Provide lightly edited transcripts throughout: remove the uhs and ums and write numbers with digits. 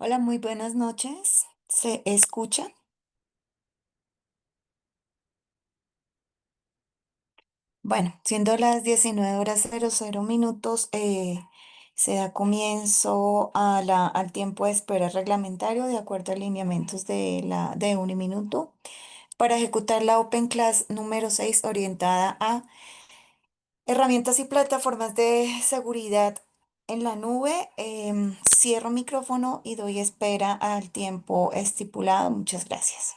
Hola, muy buenas noches. ¿Se escucha? Bueno, siendo las 19:00 se da comienzo al tiempo de espera reglamentario de acuerdo a lineamientos de Uniminuto para ejecutar la Open Class número 6 orientada a herramientas y plataformas de seguridad en la nube. Cierro micrófono y doy espera al tiempo estipulado. Muchas gracias.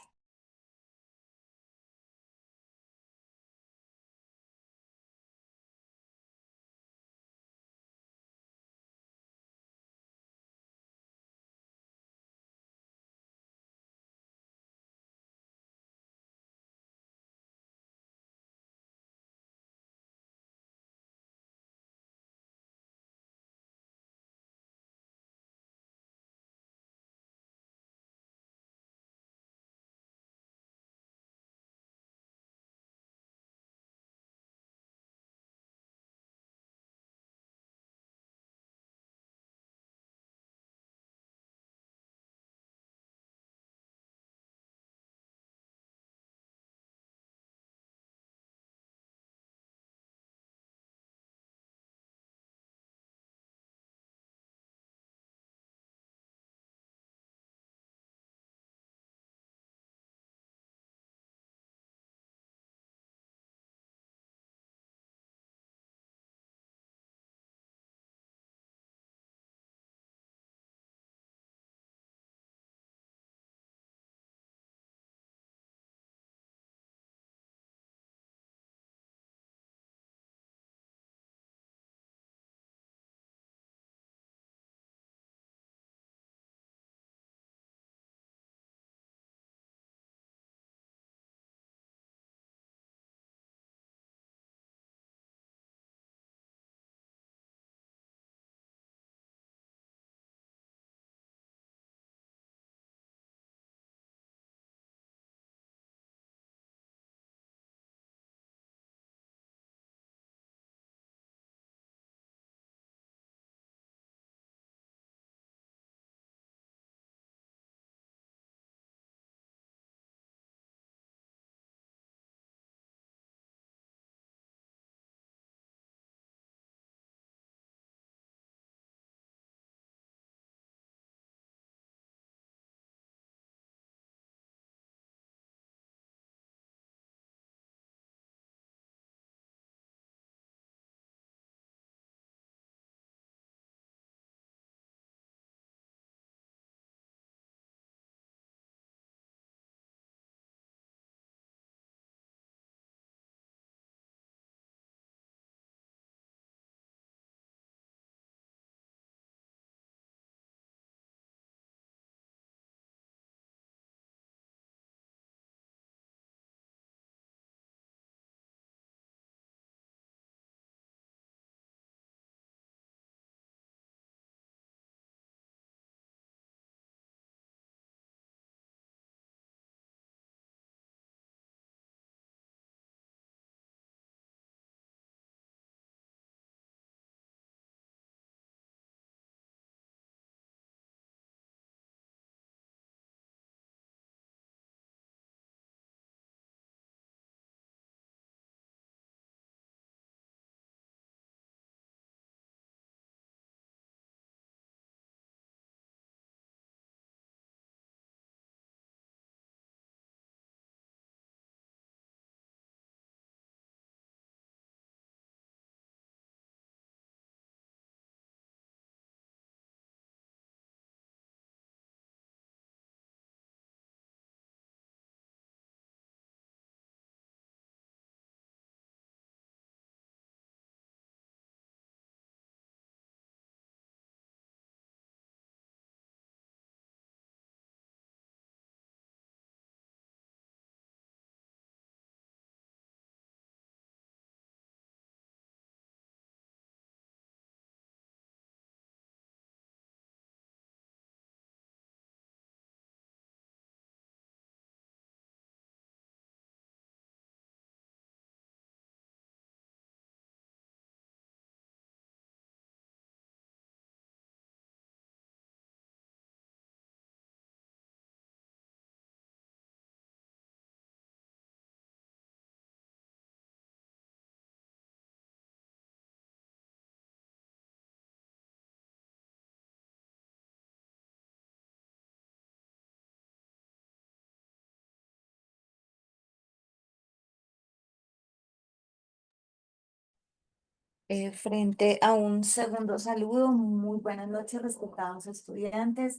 Frente a un segundo saludo, muy buenas noches, respetados estudiantes,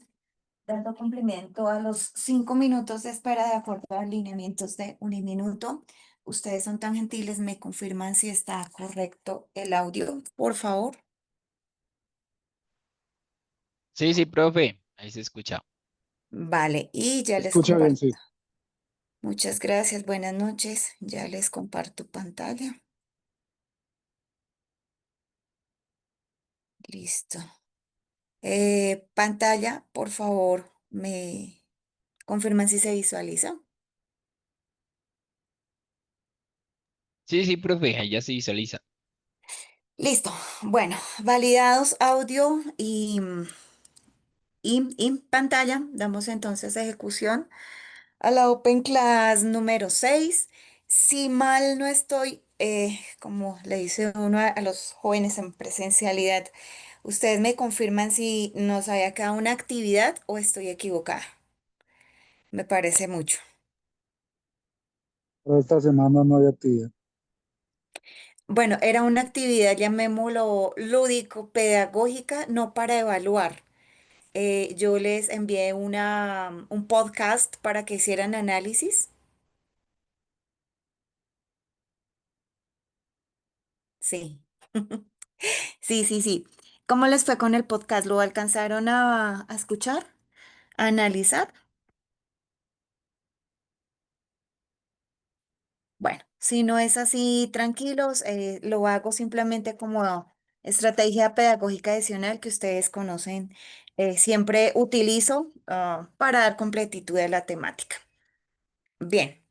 dando cumplimiento a los 5 minutos de espera de acuerdo a lineamientos de Uniminuto. Ustedes son tan gentiles, me confirman si está correcto el audio, por favor. Sí, sí, profe, ahí se escucha. Vale, y ya les Escucha bien, comparto. sí. Muchas gracias, buenas noches. Ya les comparto pantalla. Listo. Pantalla, por favor, me confirman si se visualiza. Sí, sí, profe, ahí ya se visualiza. Listo. Bueno, validados audio y pantalla. Damos entonces ejecución a la Open Class número 6. Si mal no estoy, como le dice uno a los jóvenes en presencialidad, ustedes me confirman si nos hay acá una actividad o estoy equivocada. Me parece mucho. Pero esta semana no hay actividad. Bueno, era una actividad, llamémoslo lúdico, pedagógica, no para evaluar. Yo les envié un podcast para que hicieran análisis. Sí, sí, sí, sí. ¿Cómo les fue con el podcast? ¿Lo alcanzaron a escuchar? ¿A analizar? Bueno, si no es así, tranquilos, lo hago simplemente como estrategia pedagógica adicional que ustedes conocen. Siempre utilizo para dar completitud a la temática. Bien,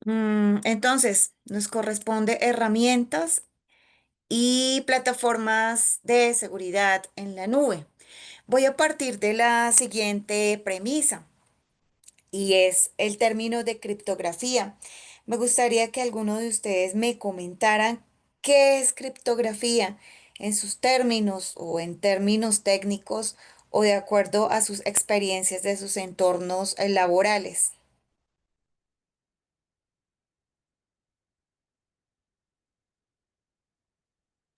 entonces nos corresponde herramientas y plataformas de seguridad en la nube. Voy a partir de la siguiente premisa y es el término de criptografía. Me gustaría que alguno de ustedes me comentaran qué es criptografía en sus términos o en términos técnicos o de acuerdo a sus experiencias de sus entornos laborales.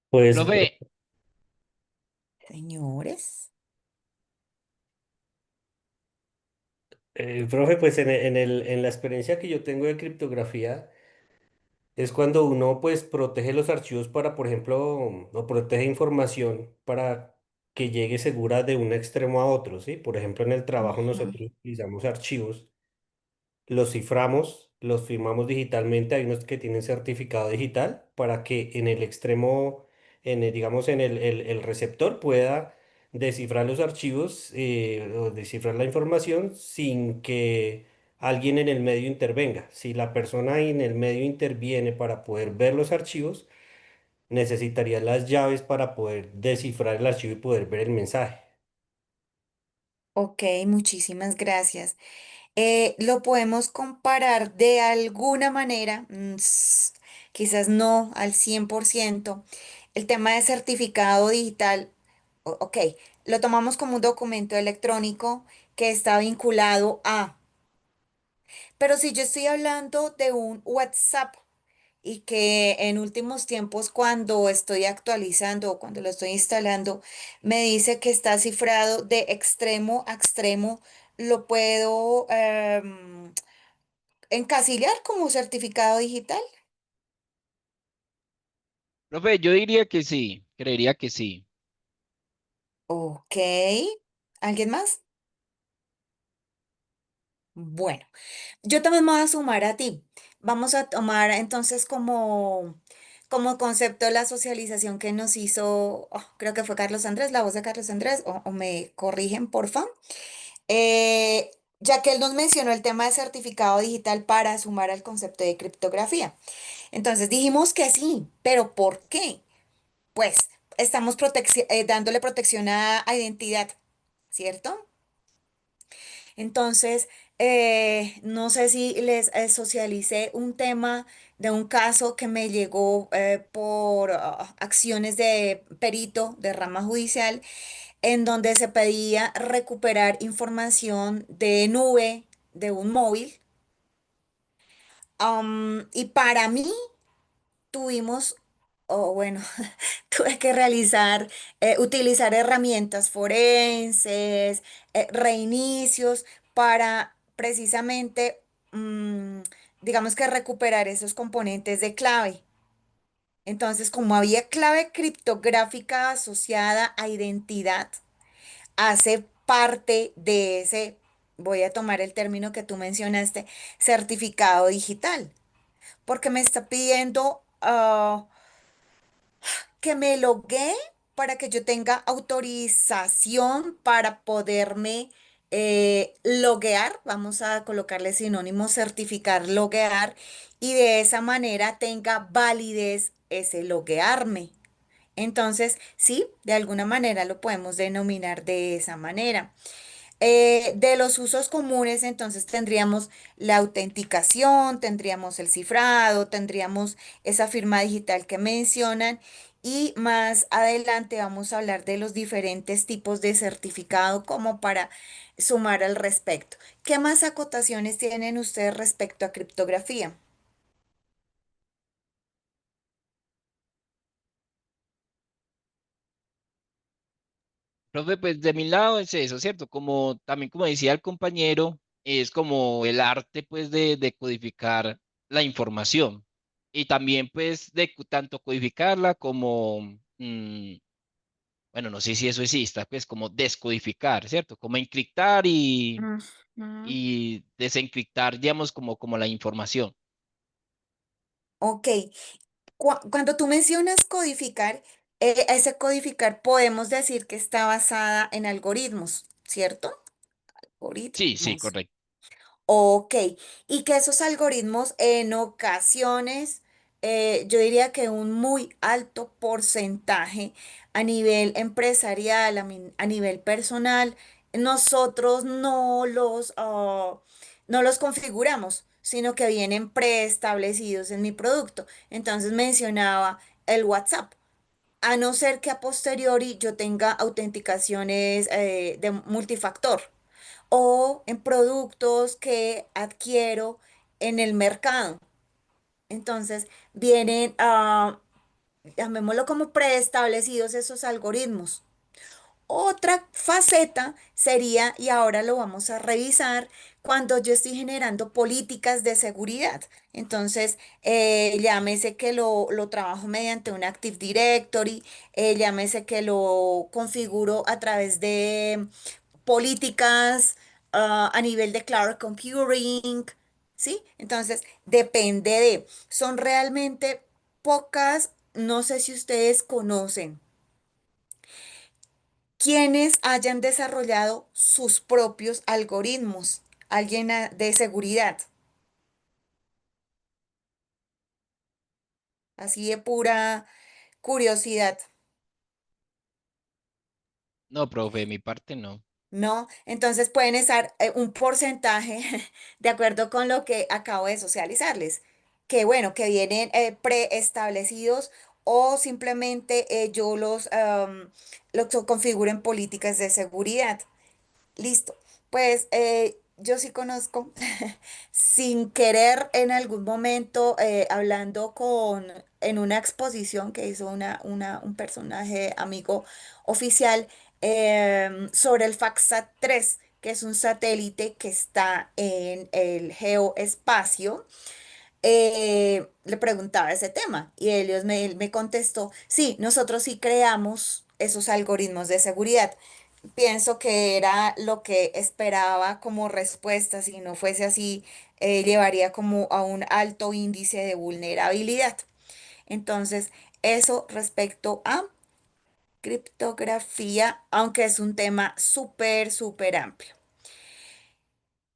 Pues, Profe, Señores. profe, pues en la experiencia que yo tengo de criptografía es cuando uno pues protege los archivos para, por ejemplo, o protege información para que llegue segura de un extremo a otro, ¿sí? Por ejemplo, en el trabajo Ujú. nosotros utilizamos archivos, los ciframos, los firmamos digitalmente, hay unos que tienen certificado digital para que en el extremo, digamos, en el receptor pueda descifrar los archivos o descifrar la información sin que alguien en el medio intervenga. Si la persona en el medio interviene para poder ver los archivos, necesitaría las llaves para poder descifrar el archivo y poder ver el mensaje. Ok, muchísimas gracias. Lo podemos comparar de alguna manera, quizás no al 100%, el tema de certificado digital, ok, lo tomamos como un documento electrónico que está vinculado a, pero si yo estoy hablando de un WhatsApp y que en últimos tiempos cuando estoy actualizando o cuando lo estoy instalando, me dice que está cifrado de extremo a extremo, lo puedo encasillar como certificado digital. profe, yo diría que sí, creería que sí. Ok. ¿Alguien más? Bueno, yo también me voy a sumar a ti. Vamos a tomar entonces como concepto la socialización que nos hizo, creo que fue Carlos Andrés, la voz de Carlos Andrés, o me corrigen, porfa. Ya que él nos mencionó el tema de certificado digital para sumar al concepto de criptografía. Entonces dijimos que sí, pero ¿por qué? Pues estamos dándole protección a identidad, ¿cierto? Entonces, no sé si les socialicé un tema de un caso que me llegó por acciones de perito de rama judicial, en donde se pedía recuperar información de nube de un móvil. Y para mí tuvimos o bueno, tuve que utilizar herramientas forenses, reinicios para precisamente, mm, digamos que recuperar esos componentes de clave. Entonces, como había clave criptográfica asociada a identidad, hace parte de ese, voy a tomar el término que tú mencionaste, certificado digital, porque me está pidiendo que me loguee para que yo tenga autorización para poderme loguear, vamos a colocarle sinónimo, certificar, loguear, y de esa manera tenga validez ese loguearme. Entonces, sí, de alguna manera lo podemos denominar de esa manera. De los usos comunes, entonces tendríamos la autenticación, tendríamos el cifrado, tendríamos esa firma digital que mencionan y más adelante vamos a hablar de los diferentes tipos de certificado como para sumar al respecto. ¿Qué más acotaciones tienen ustedes respecto a criptografía? Profe, pues de mi lado es eso, ¿cierto? Como también como decía el compañero, es como el arte pues de codificar la información y también pues de tanto codificarla como, bueno, no sé si eso exista, pues como descodificar, ¿cierto? Como encriptar Ujú. y desencriptar, digamos, como la información. Ok, cuando tú mencionas codificar, ese codificar podemos decir que está basada en algoritmos, ¿cierto? Sí, sí, Algoritmos. correcto. Ok, y que esos algoritmos en ocasiones, yo diría que un muy alto porcentaje a nivel empresarial, a nivel personal, nosotros no los configuramos, sino que vienen preestablecidos en mi producto. Entonces mencionaba el WhatsApp. A no ser que a posteriori yo tenga autenticaciones de multifactor o en productos que adquiero en el mercado. Entonces, vienen, llamémoslo como preestablecidos esos algoritmos. Otra faceta sería, y ahora lo vamos a revisar, cuando yo estoy generando políticas de seguridad. Entonces, llámese que lo trabajo mediante un Active Directory, llámese que lo configuro a través de políticas a nivel de cloud computing, ¿sí? Entonces, son realmente pocas, no sé si ustedes conocen quienes hayan desarrollado sus propios algoritmos, alguien de seguridad, así de pura curiosidad. No, profe, de mi parte no. ¿No? Entonces pueden estar un porcentaje de acuerdo con lo que acabo de socializarles, que bueno, que vienen preestablecidos o simplemente yo los configuro en políticas de seguridad. Listo. Pues yo sí conozco, sin querer en algún momento, hablando en una exposición que hizo un personaje amigo oficial sobre el FAXAT 3, que es un satélite que está en el geoespacio. Le preguntaba ese tema y él me contestó, sí, nosotros sí creamos esos algoritmos de seguridad. Pienso que era lo que esperaba como respuesta. Si no fuese así, llevaría como a un alto índice de vulnerabilidad. Entonces, eso respecto a criptografía, aunque es un tema súper, súper amplio.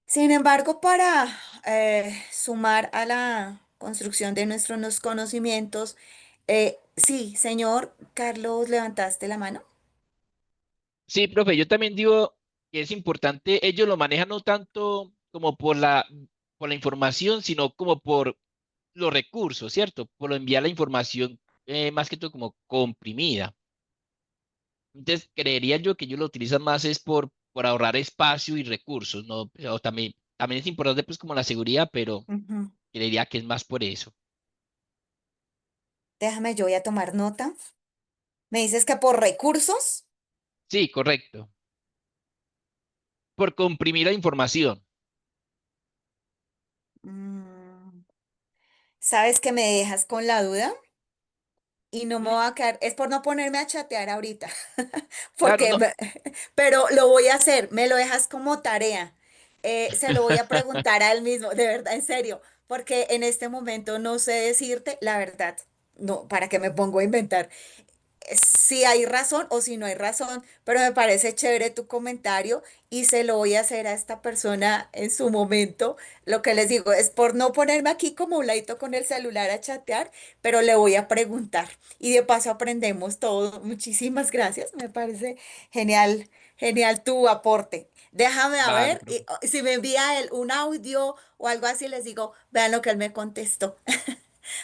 Sin embargo, para sumar a la construcción de nuestros conocimientos, sí, señor Carlos, levantaste la mano. Sí, profe, yo también digo que es importante, ellos lo manejan no tanto como por la información, sino como por los recursos, ¿cierto? Por enviar la información más que todo como comprimida. Entonces, creería yo que ellos lo utilizan más es por ahorrar espacio y recursos, ¿no? Pero también es importante pues como la seguridad, pero Ujú. creería que es más por eso. Déjame, yo voy a tomar nota. Me dices que por recursos. Sí, correcto. Por comprimir la información. mm, ¿Sabes que me dejas con la duda? Y no me Mm, voy a quedar, es por no ponerme a chatear ahorita, claro, porque, no. pero lo voy a hacer, me lo dejas como tarea. Se lo voy a preguntar a él mismo, de verdad, en serio, porque en este momento no sé decirte la verdad. No, ¿para qué me pongo a inventar? Si hay razón o si no hay razón, pero me parece chévere tu comentario y se lo voy a hacer a esta persona en su momento. Lo que les digo es por no ponerme aquí como un ladito con el celular a chatear, pero le voy a preguntar y de paso aprendemos todo. Muchísimas gracias, me parece genial, genial tu aporte. Déjame a Vale, ver profe. si me envía él un audio o algo así, les digo, vean lo que él me contestó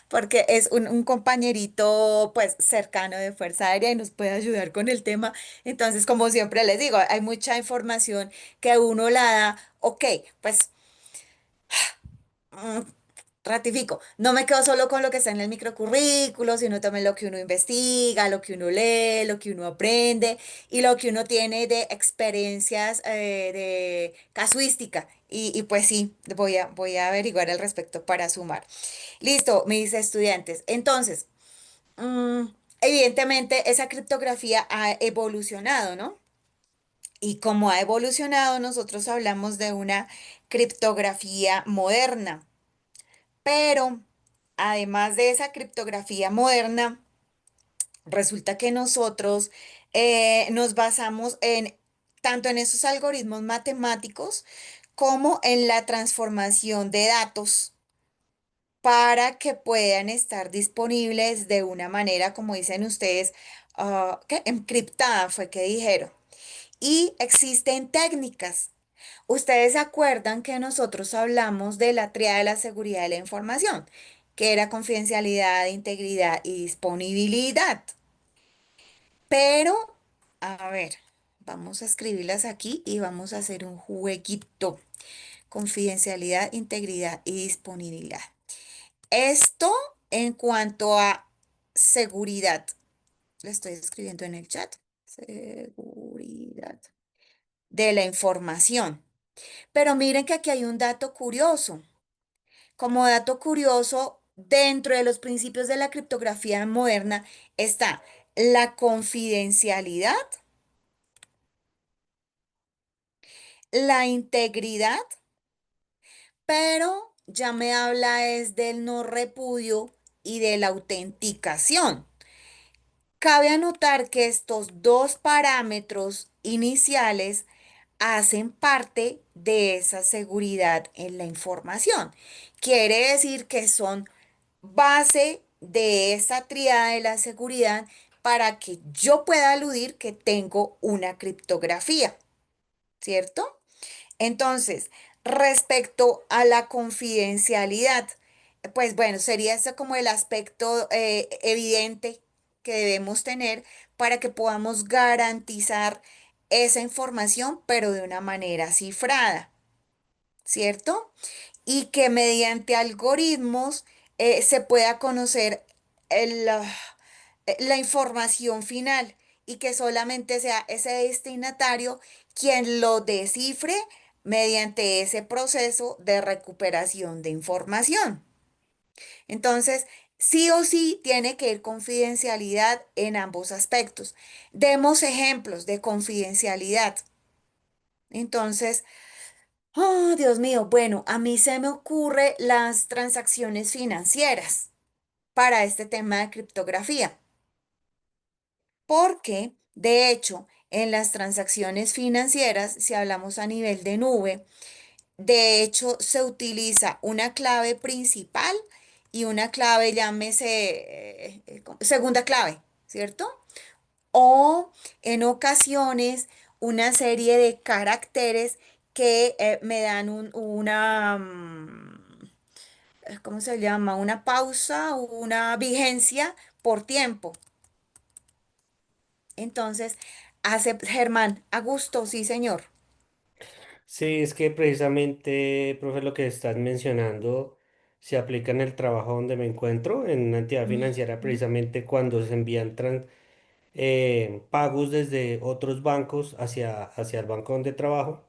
porque es un compañerito pues cercano de Fuerza Aérea y nos puede ayudar con el tema. Entonces, como siempre les digo, hay mucha información que uno la da, ok, pues mm, ratifico, no me quedo solo con lo que está en el microcurrículo, sino también lo que uno investiga, lo que uno lee, lo que uno aprende y lo que uno tiene de experiencias de casuística. Y pues sí, voy a averiguar al respecto para sumar. Listo, mis estudiantes. Entonces, mm, evidentemente esa criptografía ha evolucionado, ¿no? Y como ha evolucionado, nosotros hablamos de una criptografía moderna. Pero, además de esa criptografía moderna, resulta que nosotros nos basamos en tanto en esos algoritmos matemáticos como en la transformación de datos para que puedan estar disponibles de una manera, como dicen ustedes, ¿qué? Encriptada, fue que dijeron. Y existen técnicas. Ustedes se acuerdan que nosotros hablamos de la tríada de la seguridad de la información, que era confidencialidad, integridad y disponibilidad. Pero, a ver, vamos a escribirlas aquí y vamos a hacer un jueguito. Confidencialidad, integridad y disponibilidad. Esto en cuanto a seguridad. Lo estoy escribiendo en el chat. Seguridad de la información. Pero miren que aquí hay un dato curioso. Como dato curioso, dentro de los principios de la criptografía moderna está la confidencialidad, la integridad, pero ya me habla es del no repudio y de la autenticación. Cabe anotar que estos dos parámetros iniciales hacen parte de esa seguridad en la información. Quiere decir que son base de esa tríada de la seguridad para que yo pueda aludir que tengo una criptografía, ¿cierto? Entonces, respecto a la confidencialidad, pues bueno, sería ese como el aspecto evidente que debemos tener para que podamos garantizar esa información, pero de una manera cifrada, ¿cierto? Y que mediante algoritmos se pueda conocer la información final y que solamente sea ese destinatario quien lo descifre mediante ese proceso de recuperación de información. Entonces, sí o sí tiene que ir confidencialidad en ambos aspectos. Demos ejemplos de confidencialidad. Entonces, oh, Dios mío, bueno, a mí se me ocurre las transacciones financieras para este tema de criptografía, porque de hecho, en las transacciones financieras, si hablamos a nivel de nube, de hecho se utiliza una clave principal y una clave, llámese segunda clave, ¿cierto? O en ocasiones una serie de caracteres que me dan ¿cómo se llama? Una pausa, una vigencia por tiempo. Entonces, hace Germán, a gusto, sí, señor. Sí, es que precisamente, profe, lo que estás mencionando. se aplica en el trabajo donde me encuentro, en una entidad financiera, Ujú, precisamente cuando se envían pagos desde otros bancos hacia el banco donde trabajo.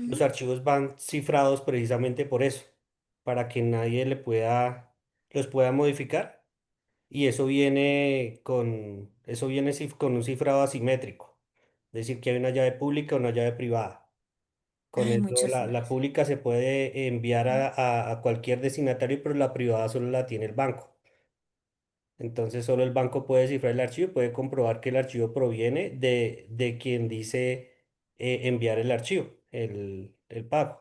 Los ujú. archivos van cifrados precisamente por eso, para que nadie los pueda modificar. Y eso viene con un cifrado asimétrico. Es decir, que hay una llave pública o una llave privada. Con Ay, eso muchas la gracias. pública se puede enviar a cualquier destinatario, pero la privada solo la tiene el banco. Entonces solo el banco puede cifrar el archivo, puede comprobar que el archivo proviene de quien dice enviar el archivo, el pago.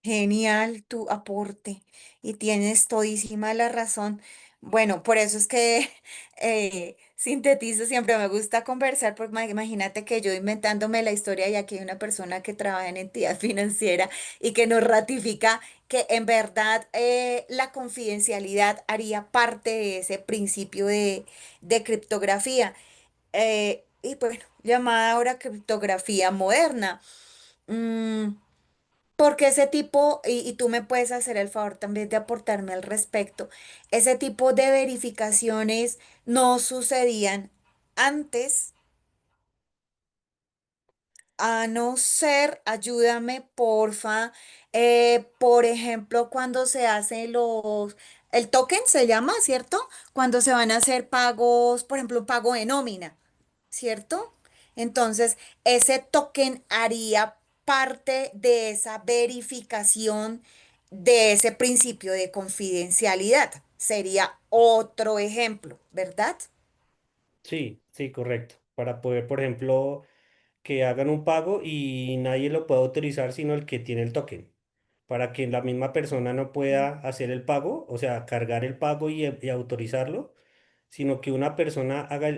Genial tu aporte y tienes todísima la razón. Bueno, por eso es que sintetizo, siempre me gusta conversar, porque imagínate que yo inventándome la historia y aquí hay una persona que trabaja en entidad financiera y que nos ratifica que en verdad la confidencialidad haría parte de ese principio de criptografía. Y bueno, llamada ahora criptografía moderna. Mm, porque ese tipo, y tú me puedes hacer el favor también de aportarme al respecto, ese tipo de verificaciones no sucedían antes, a no ser, ayúdame, porfa, por ejemplo, cuando se hacen el token se llama, ¿cierto? Cuando se van a hacer pagos, por ejemplo, un pago de nómina. ¿Cierto? Entonces, ese token haría parte de esa verificación de ese principio de confidencialidad. Sería otro ejemplo, ¿verdad? Sí, sí, correcto. Para poder, por ejemplo, que hagan un pago y nadie lo pueda autorizar sino el que tiene el token. Para que la misma persona no pueda hacer el pago, o sea, cargar el pago y autorizarlo, sino que una persona haga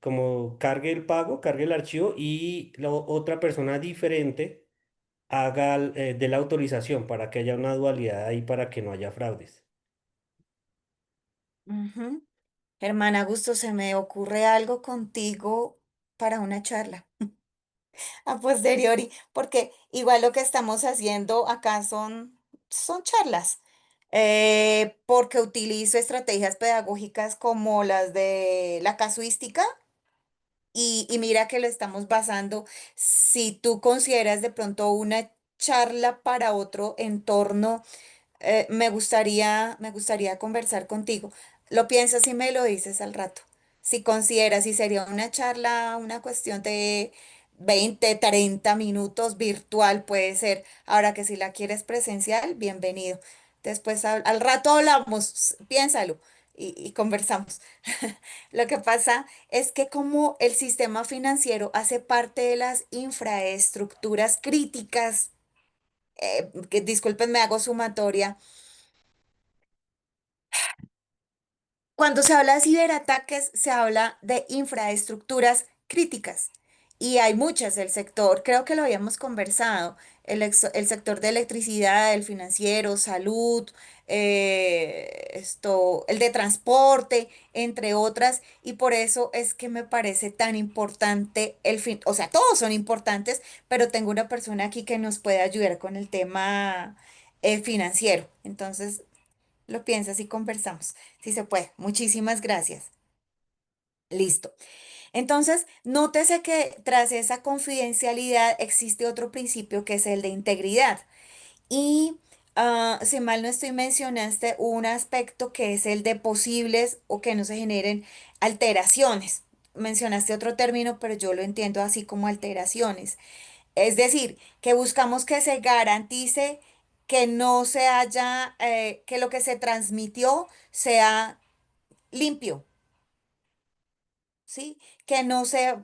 como cargue el pago, cargue el archivo y la otra persona diferente haga de la autorización para que haya una dualidad ahí para que no haya fraudes. Ujú. Hermana Gusto, se me ocurre algo contigo para una charla a posteriori, porque igual lo que estamos haciendo acá son charlas, porque utilizo estrategias pedagógicas como las de la casuística y mira que lo estamos basando, si tú consideras de pronto una charla para otro entorno, me gustaría conversar contigo. Lo piensas y me lo dices al rato. Si consideras, si sería una charla, una cuestión de 20 30 minutos virtual, puede ser. Ahora que si la quieres presencial, bienvenido. Después al rato hablamos, piénsalo y conversamos. Lo que pasa es que como el sistema financiero hace parte de las infraestructuras críticas, que disculpen, me hago sumatoria. Cuando se habla de ciberataques, se habla de infraestructuras críticas y hay muchas del sector, creo que lo habíamos conversado, el sector de electricidad, el financiero, salud, el de transporte, entre otras, y por eso es que me parece tan importante o sea, todos son importantes, pero tengo una persona aquí que nos puede ayudar con el tema financiero. Entonces, lo piensas y conversamos. Si se puede. Muchísimas gracias. Listo. Entonces, nótese que tras esa confidencialidad existe otro principio que es el de integridad. Y si mal no estoy, mencionaste un aspecto que es el de posibles o que no se generen alteraciones. Mencionaste otro término, pero yo lo entiendo así como alteraciones. Es decir, que buscamos que se garantice que no se haya, que lo que se transmitió sea limpio, ¿sí? Que no se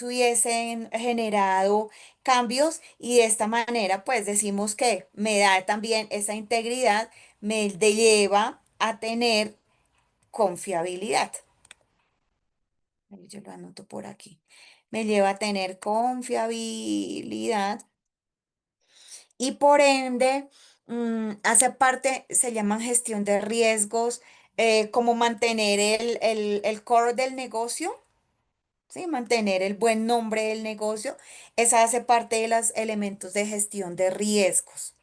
hubiesen generado cambios y de esta manera, pues decimos que me da también esa integridad, lleva a tener confiabilidad. Yo lo anoto por aquí. Me lleva a tener confiabilidad y por ende hace parte, se llaman gestión de riesgos, como mantener el core del negocio, ¿sí? Mantener el buen nombre del negocio, esa hace parte de los elementos de gestión de riesgos.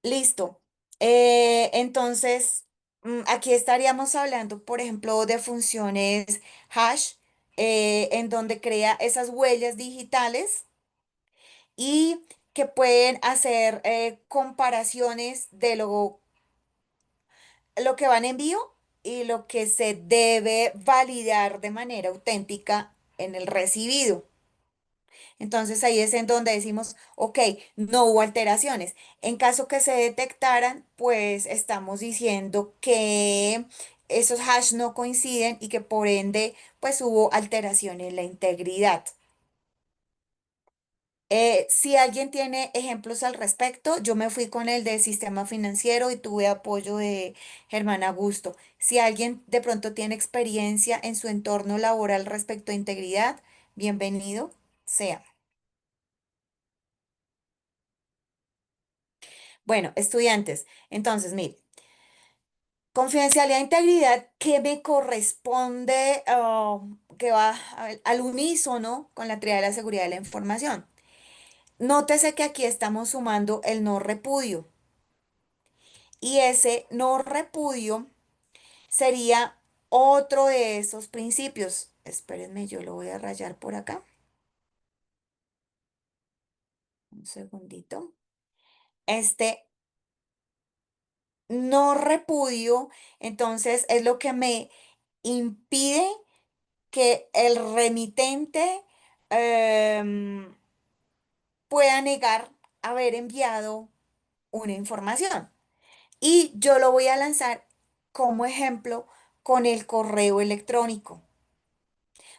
Listo. Entonces, aquí estaríamos hablando, por ejemplo, de funciones hash, en donde crea esas huellas digitales y que pueden hacer comparaciones de lo que va en envío y lo que se debe validar de manera auténtica en el recibido. Entonces ahí es en donde decimos, ok, no hubo alteraciones. En caso que se detectaran, pues estamos diciendo que esos hash no coinciden y que por ende, pues hubo alteración en la integridad. Si alguien tiene ejemplos al respecto, yo me fui con el de sistema financiero y tuve apoyo de Germán Augusto. Si alguien de pronto tiene experiencia en su entorno laboral respecto a integridad, bienvenido sea. Bueno, estudiantes, entonces, mire, confidencialidad e integridad que me corresponde, que va al unísono con la teoría de la seguridad de la información. Nótese que aquí estamos sumando el no repudio y ese no repudio sería otro de esos principios. Espérenme, yo lo voy a rayar por acá. Un segundito. Este no repudio, entonces, es lo que me impide que el remitente em, pueda negar haber enviado una información. Y yo lo voy a lanzar como ejemplo con el correo electrónico,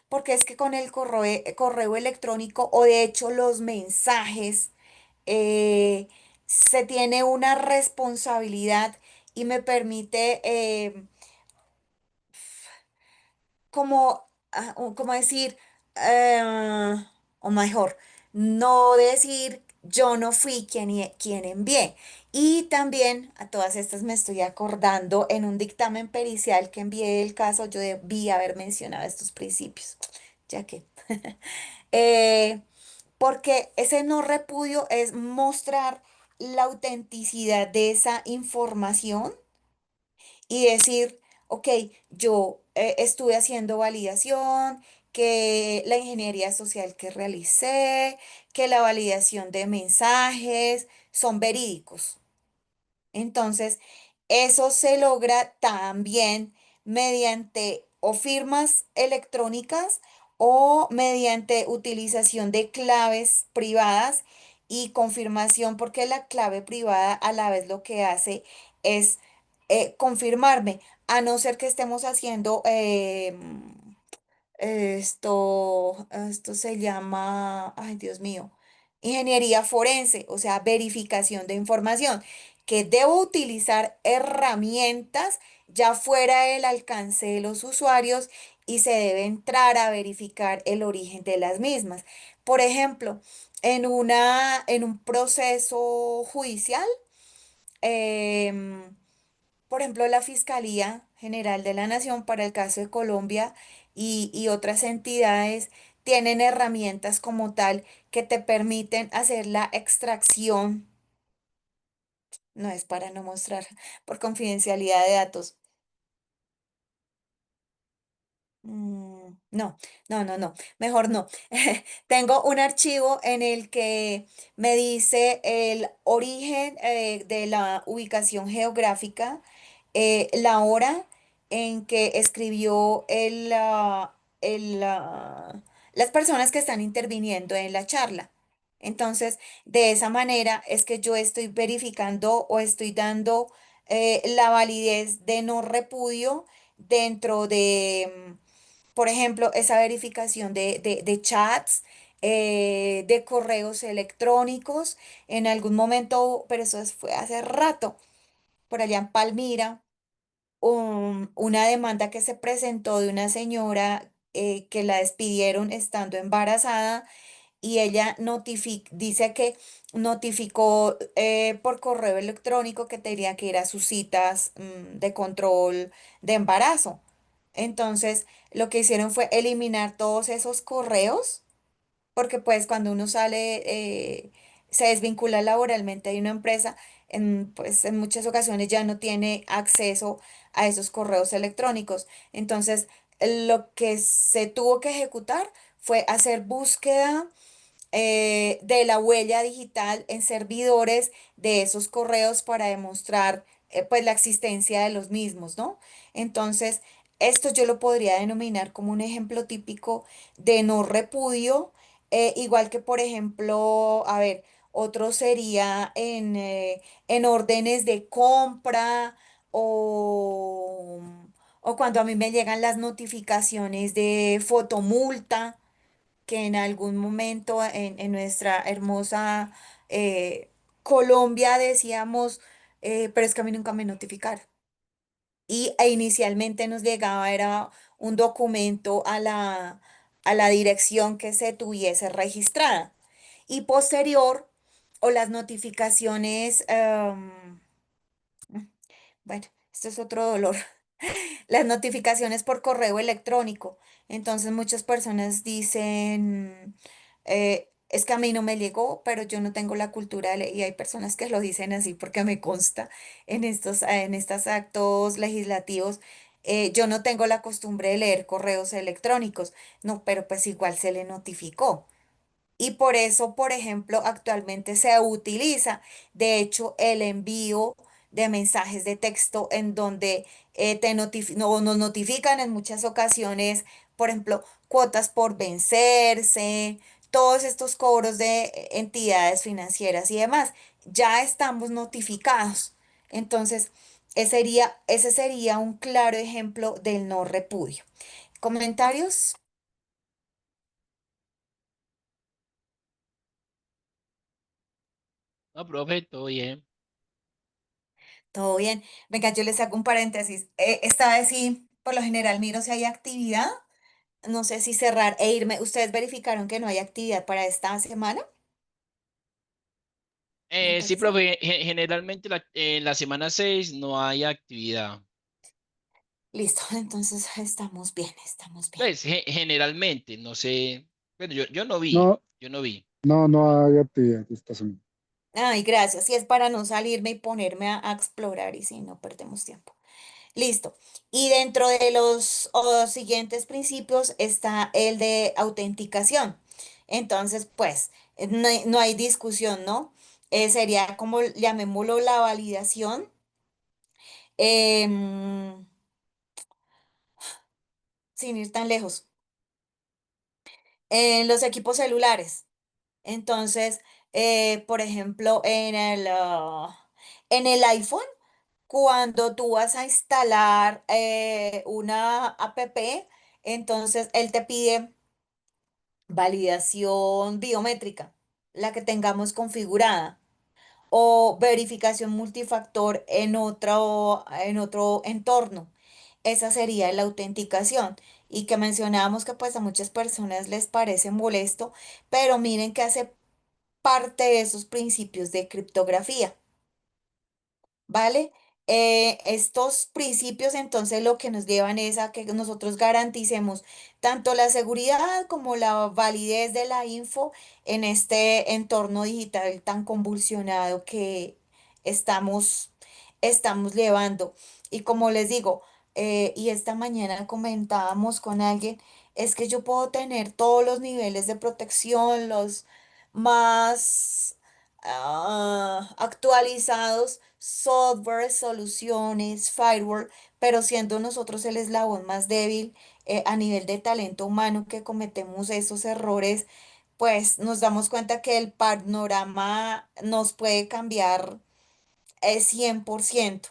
porque es que con el correo electrónico o de hecho los mensajes se tiene una responsabilidad y me permite como, como decir, eh, o mejor, no decir yo no fui quien envié. Y también a todas estas me estoy acordando en un dictamen pericial que envié el caso, yo debí haber mencionado estos principios, ya que, eh, porque ese no repudio es mostrar la autenticidad de esa información y decir, ok, yo estuve haciendo validación, que la ingeniería social que realicé, que la validación de mensajes son verídicos. Entonces, eso se logra también mediante o firmas electrónicas o mediante utilización de claves privadas y confirmación, porque la clave privada a la vez lo que hace es confirmarme, a no ser que estemos haciendo esto se llama, ay Dios mío, ingeniería forense, o sea, verificación de información, que debo utilizar herramientas ya fuera del alcance de los usuarios y se debe entrar a verificar el origen de las mismas. Por ejemplo, en un proceso judicial, em, por ejemplo, la Fiscalía General de la Nación para el caso de Colombia y otras entidades tienen herramientas como tal que te permiten hacer la extracción, no es para no mostrar, por confidencialidad de datos. No, no, mejor no. Tengo un archivo en el que me dice el origen de la ubicación geográfica, la hora en que escribió las personas que están interviniendo en la charla. Entonces, de esa manera es que yo estoy verificando o estoy dando la validez de no repudio dentro de por ejemplo, esa verificación de chats, de correos electrónicos, en algún momento, pero fue hace rato, por allá en Palmira, una demanda que se presentó de una señora que la despidieron estando embarazada y ella dice que notificó por correo electrónico que tenía que ir a sus citas de control de embarazo. Entonces, lo que hicieron fue eliminar todos esos correos, porque pues cuando uno se desvincula laboralmente de una empresa, pues en muchas ocasiones ya no tiene acceso a esos correos electrónicos. Entonces, lo que se tuvo que ejecutar fue hacer búsqueda de la huella digital en servidores de esos correos para demostrar pues la existencia de los mismos, ¿no? Entonces, esto yo lo podría denominar como un ejemplo típico de no repudio, igual que por ejemplo, a ver, otro sería en órdenes de compra o, o cuando a mí me llegan las notificaciones de fotomulta que en algún momento en nuestra hermosa Colombia decíamos, pero es que a mí nunca me notificaron. Inicialmente nos llegaba, era un documento a la dirección que se tuviese registrada. Y posterior, o las notificaciones, bueno, esto es otro dolor. Las notificaciones por correo electrónico. Entonces muchas personas dicen, es que a mí no me llegó, pero yo no tengo la cultura de leer. Y hay personas que lo dicen así porque me consta en estos actos legislativos. Yo no tengo la costumbre de leer correos electrónicos. No, pero pues igual se le notificó. Y por eso, por ejemplo, actualmente se utiliza, de hecho, el envío de mensajes de texto en donde no, nos notifican en muchas ocasiones, por ejemplo, cuotas por vencerse, todos estos cobros de entidades financieras y demás. Ya estamos notificados. Entonces, ese sería un claro ejemplo del no repudio. ¿Comentarios? No, profe, todo bien. Todo bien. Venga, yo les hago un paréntesis. Esta vez sí, por lo general miro si hay actividad. No sé si cerrar e irme. ¿Ustedes verificaron que no hay actividad para esta semana? Venga, Sí, sí. profe, generalmente en la semana 6 no hay actividad. Listo, entonces estamos bien, estamos bien. Pues generalmente, no sé. Bueno, yo no vi, No, yo no vi. no hay actividad esta semana. Ay, gracias. Si es para no salirme y ponerme a explorar y si no perdemos tiempo. Listo. Y dentro de los siguientes principios está el de autenticación. Entonces, pues, no hay discusión, ¿no? Sería como, llamémoslo, la validación, em, sin ir tan lejos, en los equipos celulares. Entonces, por ejemplo, en el iPhone. Cuando tú vas a instalar una app, entonces él te pide validación biométrica, la que tengamos configurada, o verificación multifactor en otro entorno. Esa sería la autenticación. Y que mencionábamos que pues a muchas personas les parece molesto, pero miren que hace parte de esos principios de criptografía. ¿Vale? Estos principios entonces lo que nos llevan es a que nosotros garanticemos tanto la seguridad como la validez de la info en este entorno digital tan convulsionado que estamos, estamos llevando. Y como les digo, y esta mañana comentábamos con alguien, es que yo puedo tener todos los niveles de protección, los más actualizados, software, soluciones, firewall, pero siendo nosotros el eslabón más débil a nivel de talento humano que cometemos esos errores, pues nos damos cuenta que el panorama nos puede cambiar 100%.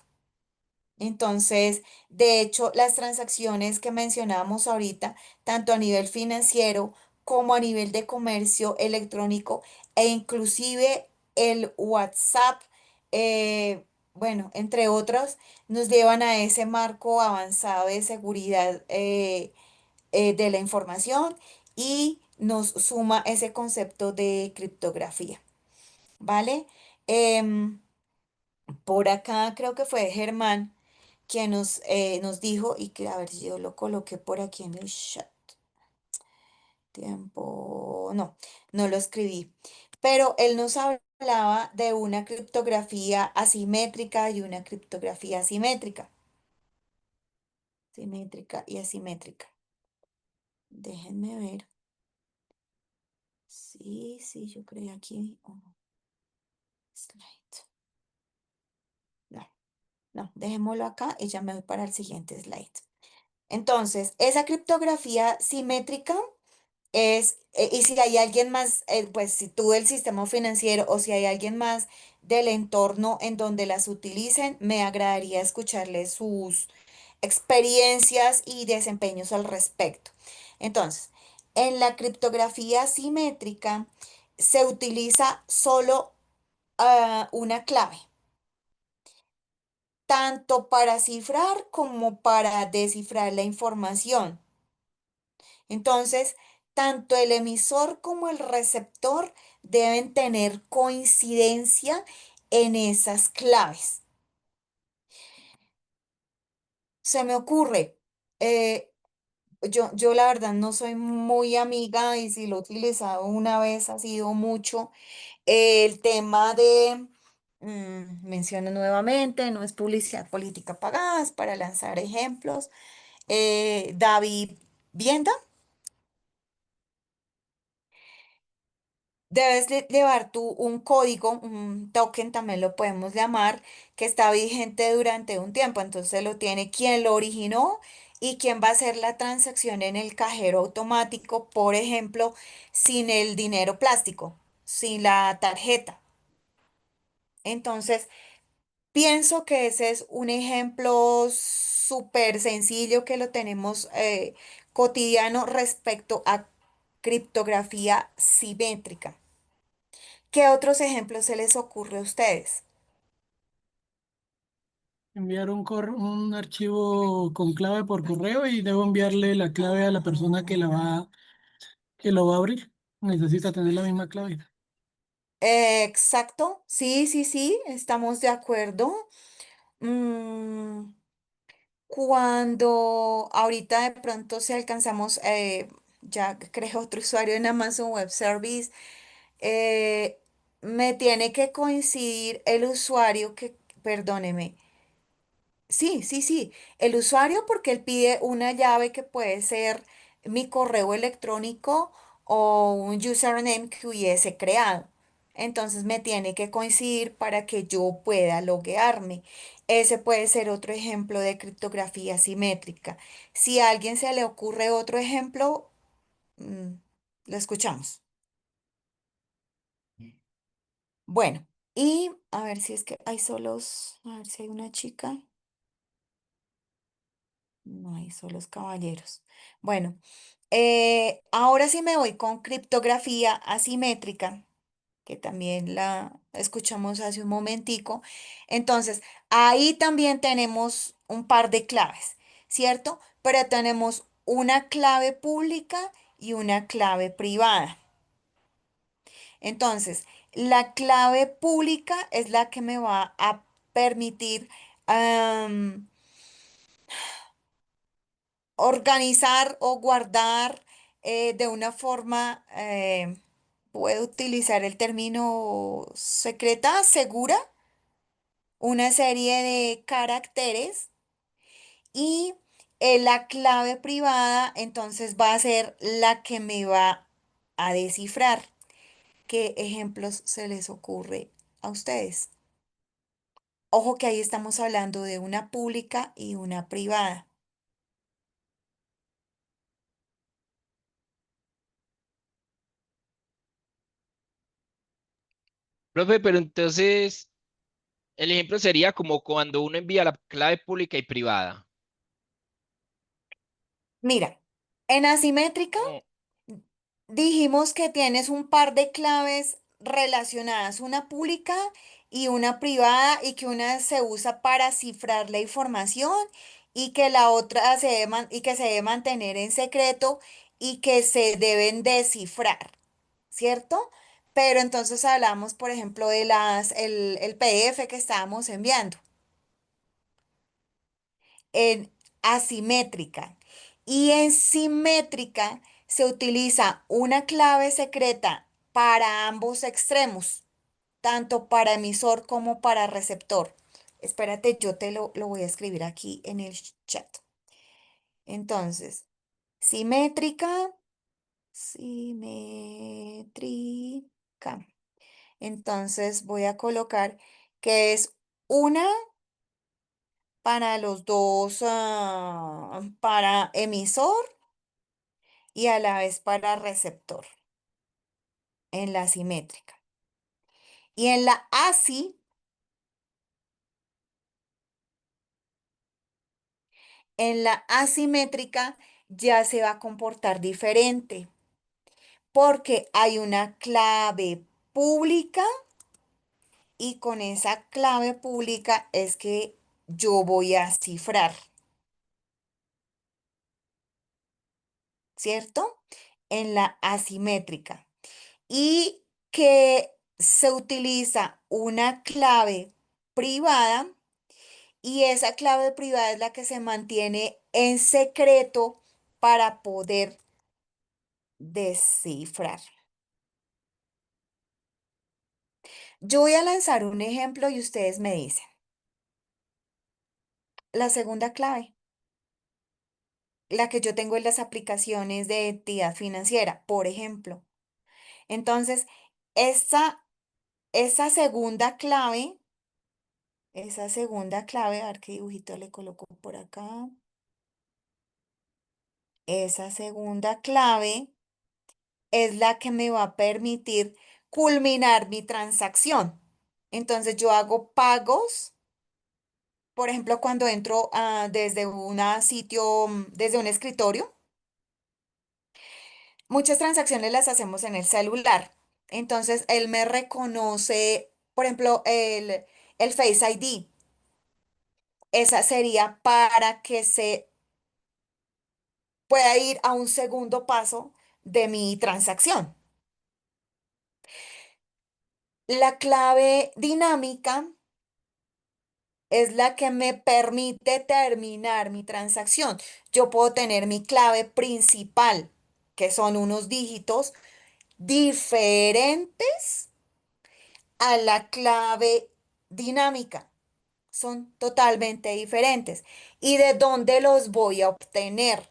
Entonces, de hecho, las transacciones que mencionábamos ahorita, tanto a nivel financiero como a nivel de comercio electrónico e inclusive el WhatsApp, bueno, entre otros, nos llevan a ese marco avanzado de seguridad de la información y nos suma ese concepto de criptografía, ¿vale? Em, por acá creo que fue Germán que nos dijo, y que a ver si yo lo coloqué por aquí en el chat. Tiempo, no, no lo escribí, pero él nos habla hablaba de una criptografía asimétrica y una criptografía asimétrica. Simétrica y asimétrica. Déjenme ver. Sí, sí, yo creo aquí. Oh, slide. No, no, dejémoslo acá y ya me voy para el siguiente slide. Entonces, esa criptografía simétrica y si hay alguien más, pues si tú del sistema financiero o si hay alguien más del entorno en donde las utilicen, me agradaría escucharles sus experiencias y desempeños al respecto. Entonces, en la criptografía simétrica se utiliza solo una clave, tanto para cifrar como para descifrar la información. Entonces, tanto el emisor como el receptor deben tener coincidencia en esas claves. Se me ocurre, eh, yo la verdad no soy muy amiga y si lo he utilizado una vez ha sido mucho el tema de, menciono nuevamente, no es publicidad política pagada, es para lanzar ejemplos. David Vienda. Debes llevar tú un código, un token también lo podemos llamar, que está vigente durante un tiempo. Entonces lo tiene quien lo originó y quien va a hacer la transacción en el cajero automático, por ejemplo, sin el dinero plástico, sin la tarjeta. Entonces, pienso que ese es un ejemplo súper sencillo que lo tenemos cotidiano respecto a criptografía simétrica. ¿Qué otros ejemplos se les ocurre a ustedes? Enviar un archivo con clave por correo y debo enviarle la clave a la persona que lo va a abrir. Necesita tener la misma clave. Exacto, sí, sí, sí, estamos de acuerdo. Mm, Cuando ahorita de pronto si alcanzamos, ya creo otro usuario en Amazon Web Service, eh, me tiene que coincidir el usuario que, perdóneme. Sí, sí, sí. El usuario porque él pide una llave que puede ser mi correo electrónico o un username que hubiese creado. Entonces me tiene que coincidir para que yo pueda loguearme. Ese puede ser otro ejemplo de criptografía simétrica. Si a alguien se le ocurre otro ejemplo, mm, lo escuchamos. Bueno, y a ver si es que hay solos, a ver si hay una chica. No hay solos caballeros. Bueno. Ahora sí me voy con criptografía asimétrica, que también la escuchamos hace un momentico. Entonces, ahí también tenemos un par de claves, ¿cierto? Pero tenemos una clave pública y una clave privada. Entonces, la clave pública es la que me va a permitir organizar o guardar de una forma, puedo utilizar el término secreta, segura, una serie de caracteres y la clave privada entonces va a ser la que me va a descifrar. ¿Qué ejemplos se les ocurre a ustedes? Ojo que ahí estamos hablando de una pública y una privada. Profe, pero entonces el ejemplo sería como cuando uno envía la clave pública y privada. Mira, en asimétrica Oh, dijimos que tienes un par de claves relacionadas, una pública y una privada, y que una se usa para cifrar la información y que la otra y que se debe mantener en secreto y que se deben descifrar, ¿cierto? Pero entonces hablamos, por ejemplo, de el PDF que estábamos enviando en asimétrica. Y en simétrica se utiliza una clave secreta para ambos extremos. tanto para emisor como para receptor. Espérate, yo te lo voy a escribir aquí en el chat. Entonces, simétrica, simétrica. Entonces voy a colocar que es una para los dos, para emisor y a la vez para receptor en la simétrica. Y en la en la asimétrica ya se va a comportar diferente porque hay una clave pública y con esa clave pública es que yo voy a cifrar, ¿cierto? En la asimétrica. Y que se utiliza una clave privada y esa clave privada es la que se mantiene en secreto para poder descifrar. Yo voy a lanzar un ejemplo y ustedes me dicen. La segunda clave, la que yo tengo en las aplicaciones de entidad financiera, por ejemplo. Entonces, esa, esa segunda clave, a ver qué dibujito le coloco por acá. Esa segunda clave es la que me va a permitir culminar mi transacción. Entonces, yo hago pagos. Por ejemplo, cuando entro desde un sitio, desde un escritorio, muchas transacciones las hacemos en el celular. Entonces, él me reconoce, por ejemplo, el Face ID. Esa sería para que se pueda ir a un segundo paso de mi transacción. La clave dinámica es la que me permite terminar mi transacción. Yo puedo tener mi clave principal, que son unos dígitos diferentes a la clave dinámica. Son totalmente diferentes. ¿Y de dónde los voy a obtener?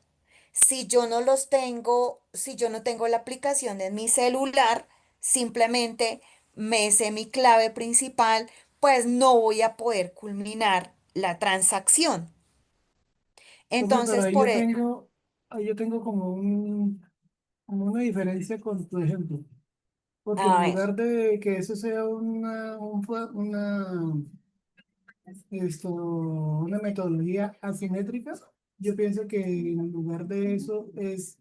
Si yo no los tengo, si yo no tengo la aplicación en mi celular, simplemente me sé mi clave principal, pues no voy a poder culminar la transacción. Profe, pero Entonces, por, ahí yo tengo como una diferencia con tu ejemplo. Porque en a ver, lugar de que eso sea una metodología asimétrica, yo pienso que en lugar de eso es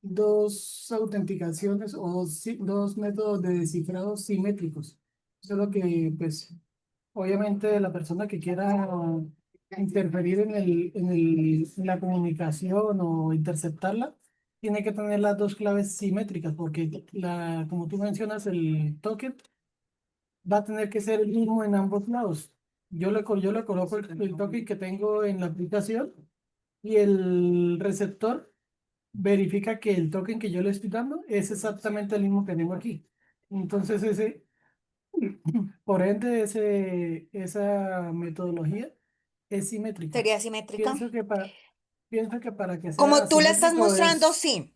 dos autenticaciones o dos métodos de descifrado simétricos. Solo que, pues, obviamente la persona que quiera interferir en la comunicación o interceptarla, tiene que tener las dos claves simétricas, porque como tú mencionas, el token va a tener que ser el mismo en ambos lados. Yo le coloco el token que tengo en la aplicación y el receptor verifica que el token que yo le estoy dando es exactamente el mismo que tengo aquí. Entonces, por ende, esa metodología es simétrica. sería simétrica. Pienso que para, pienso que para que sea Como tú la estás simétrico mostrando, es... sí.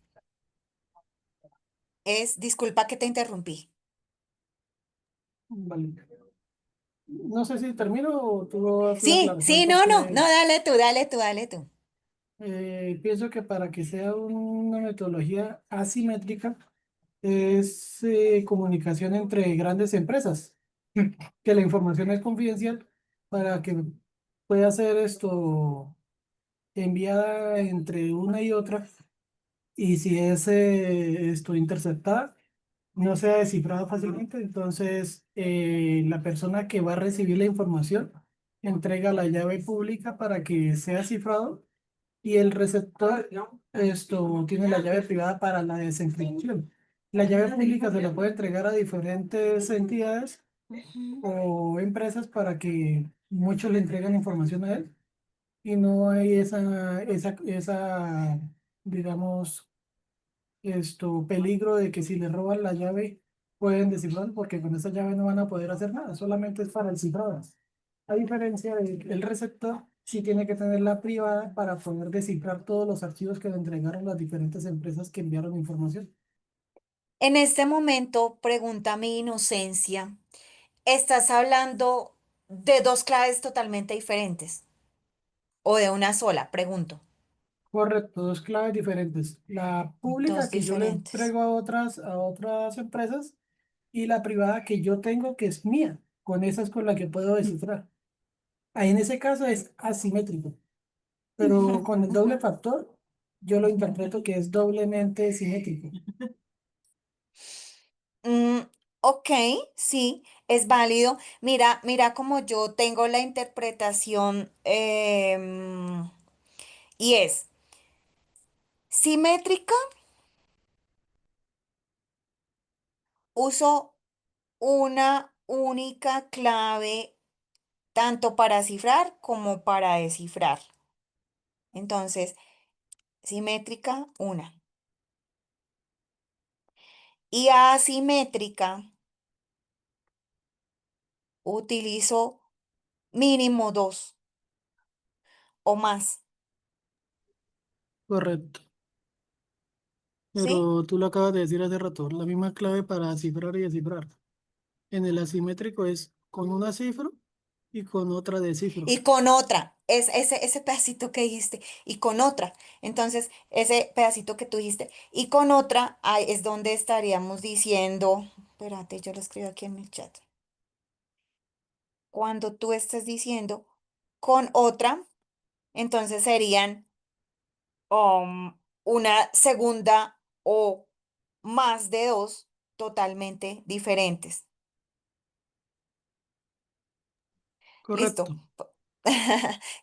Disculpa que te interrumpí. Vale. No sé si termino o tú das la Sí, aclaración sí, no, no, no, porque dale tú, dale tú, dale tú. pienso que para que sea una metodología asimétrica es comunicación entre grandes empresas, que la información es confidencial para que pueda ser enviada entre una y otra y si es interceptada, no sea descifrada fácilmente, entonces la persona que va a recibir la información entrega la llave pública para que sea cifrado y el receptor tiene la llave privada para la desencripción. La llave pública se la puede entregar a diferentes entidades Ujú. o empresas para que muchos le entreguen información a él y no hay digamos, peligro de que si le roban la llave pueden descifrar porque con esa llave no van a poder hacer nada, solamente es para el cifrado. A diferencia del receptor, sí tiene que tener la privada para poder descifrar todos los archivos que le entregaron las diferentes empresas que enviaron información. En este momento, pregunta mi inocencia, ¿estás hablando de dos claves totalmente diferentes o de una sola? Pregunto. Correcto, dos claves diferentes. La pública Dos que yo le diferentes. entrego a otras empresas y la privada que yo tengo que es mía. Con esa es con la que puedo descifrar. Ahí en ese caso es asimétrico, pero con el doble factor yo lo interpreto que es doblemente simétrico. Mm, ok, sí, es válido. Mira, mira cómo yo tengo la interpretación y es simétrica, uso una única clave tanto para cifrar como para descifrar. Entonces, simétrica, una. Y asimétrica, utilizo mínimo dos o más, Correcto. ¿sí? Pero tú lo acabas de decir hace rato, la misma clave para cifrar y descifrar. En el asimétrico es con una cifra y con otra descifro. Y con otra, es ese pedacito que dijiste, y con otra. Entonces, ese pedacito que tú dijiste, y con otra, ahí es donde estaríamos diciendo, espérate, yo lo escribo aquí en el chat. Cuando tú estés diciendo con otra, entonces serían una segunda o más de dos totalmente diferentes. Correcto. Listo.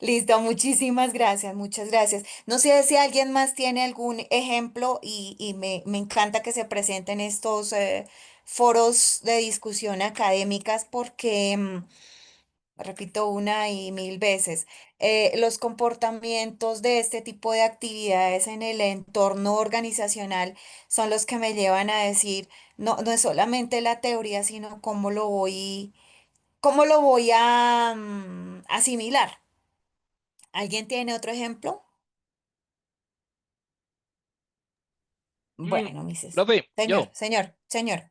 Listo, muchísimas gracias, muchas gracias. No sé si alguien más tiene algún ejemplo y me encanta que se presenten estos foros de discusión académicas porque, repito una y mil veces, los comportamientos de este tipo de actividades en el entorno organizacional son los que me llevan a decir, no, no es solamente la teoría, sino cómo lo voy a asimilar. ¿Alguien tiene otro ejemplo? Mm, Bueno, Mises. profe, Señor, yo. señor, señor.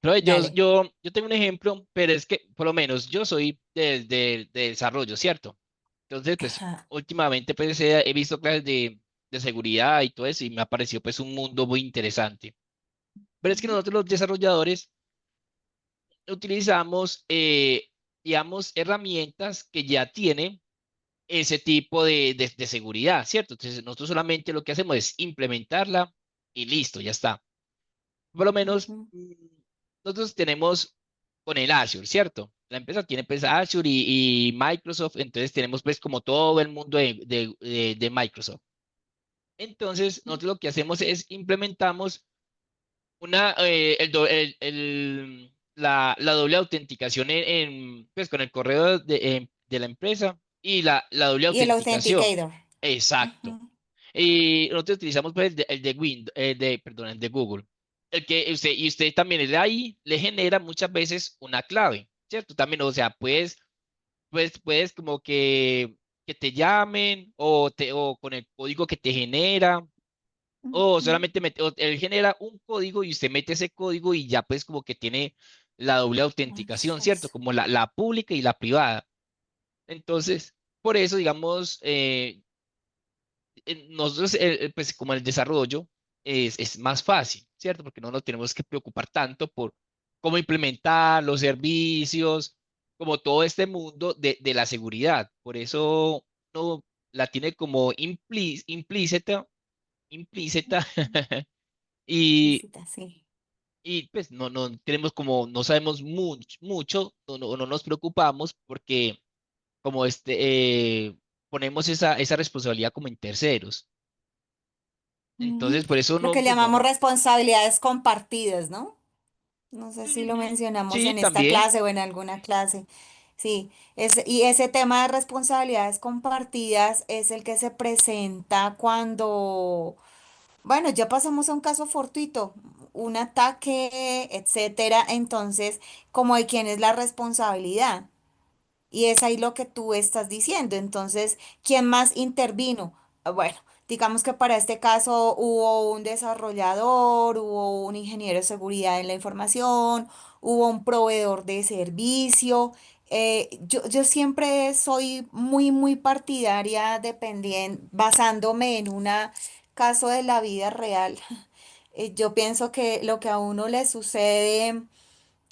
Profe, Dale. yo tengo un ejemplo, pero es que por lo menos yo soy de desarrollo, ¿cierto? Entonces, pues Ajá. últimamente pues he visto clases de seguridad y todo eso y me ha parecido pues un mundo muy interesante. Pero es que Ujú, nosotros los desarrolladores utilizamos, digamos, herramientas que ya tienen ese tipo de seguridad, ¿cierto? Entonces, nosotros solamente lo que hacemos es implementarla y listo, ya está. Por lo menos ujú, nosotros tenemos con el Azure, ¿cierto? La empresa tiene pues Azure y Microsoft, entonces tenemos pues como todo el mundo de Microsoft. Entonces, nosotros lo que hacemos es implementamos la doble autenticación pues, con el correo de la empresa y la doble y el autenticación. Authenticator. Exacto. Ujú, Y nosotros utilizamos pues, perdón, el de Google. Y usted también le ahí le genera muchas veces una clave, ¿cierto? También, o sea, puedes como que te llamen o con el código que te genera o ujú. solamente o él genera un código y usted mete ese código y ya pues como que tiene la doble autenticación, ¿cierto? Acceso. Como la pública y la privada. Entonces, por eso, digamos, nosotros, pues como el desarrollo es más fácil, ¿cierto? Porque no nos tenemos que preocupar tanto por cómo implementar los servicios, como todo este mundo de la seguridad. Por eso no la tiene como implícita, implícita y Visita, sí. pues no tenemos como, no sabemos mucho, no nos preocupamos porque como ponemos esa responsabilidad como en terceros. Ujú. Entonces, por eso Lo no, que pues no, llamamos responsabilidades compartidas, ¿no? No sé si lo mencionamos sí, en esta también. clase o en alguna clase. Sí, y ese tema de responsabilidades compartidas es el que se presenta cuando, bueno, ya pasamos a un caso fortuito. un ataque, etcétera, entonces, ¿como de quién es la responsabilidad? Y es ahí lo que tú estás diciendo. Entonces, ¿quién más intervino? Bueno, digamos que para este caso hubo un desarrollador, hubo un ingeniero de seguridad en la información, hubo un proveedor de servicio. Yo siempre soy muy partidaria basándome en un caso de la vida real. Yo pienso que lo que a uno le sucede.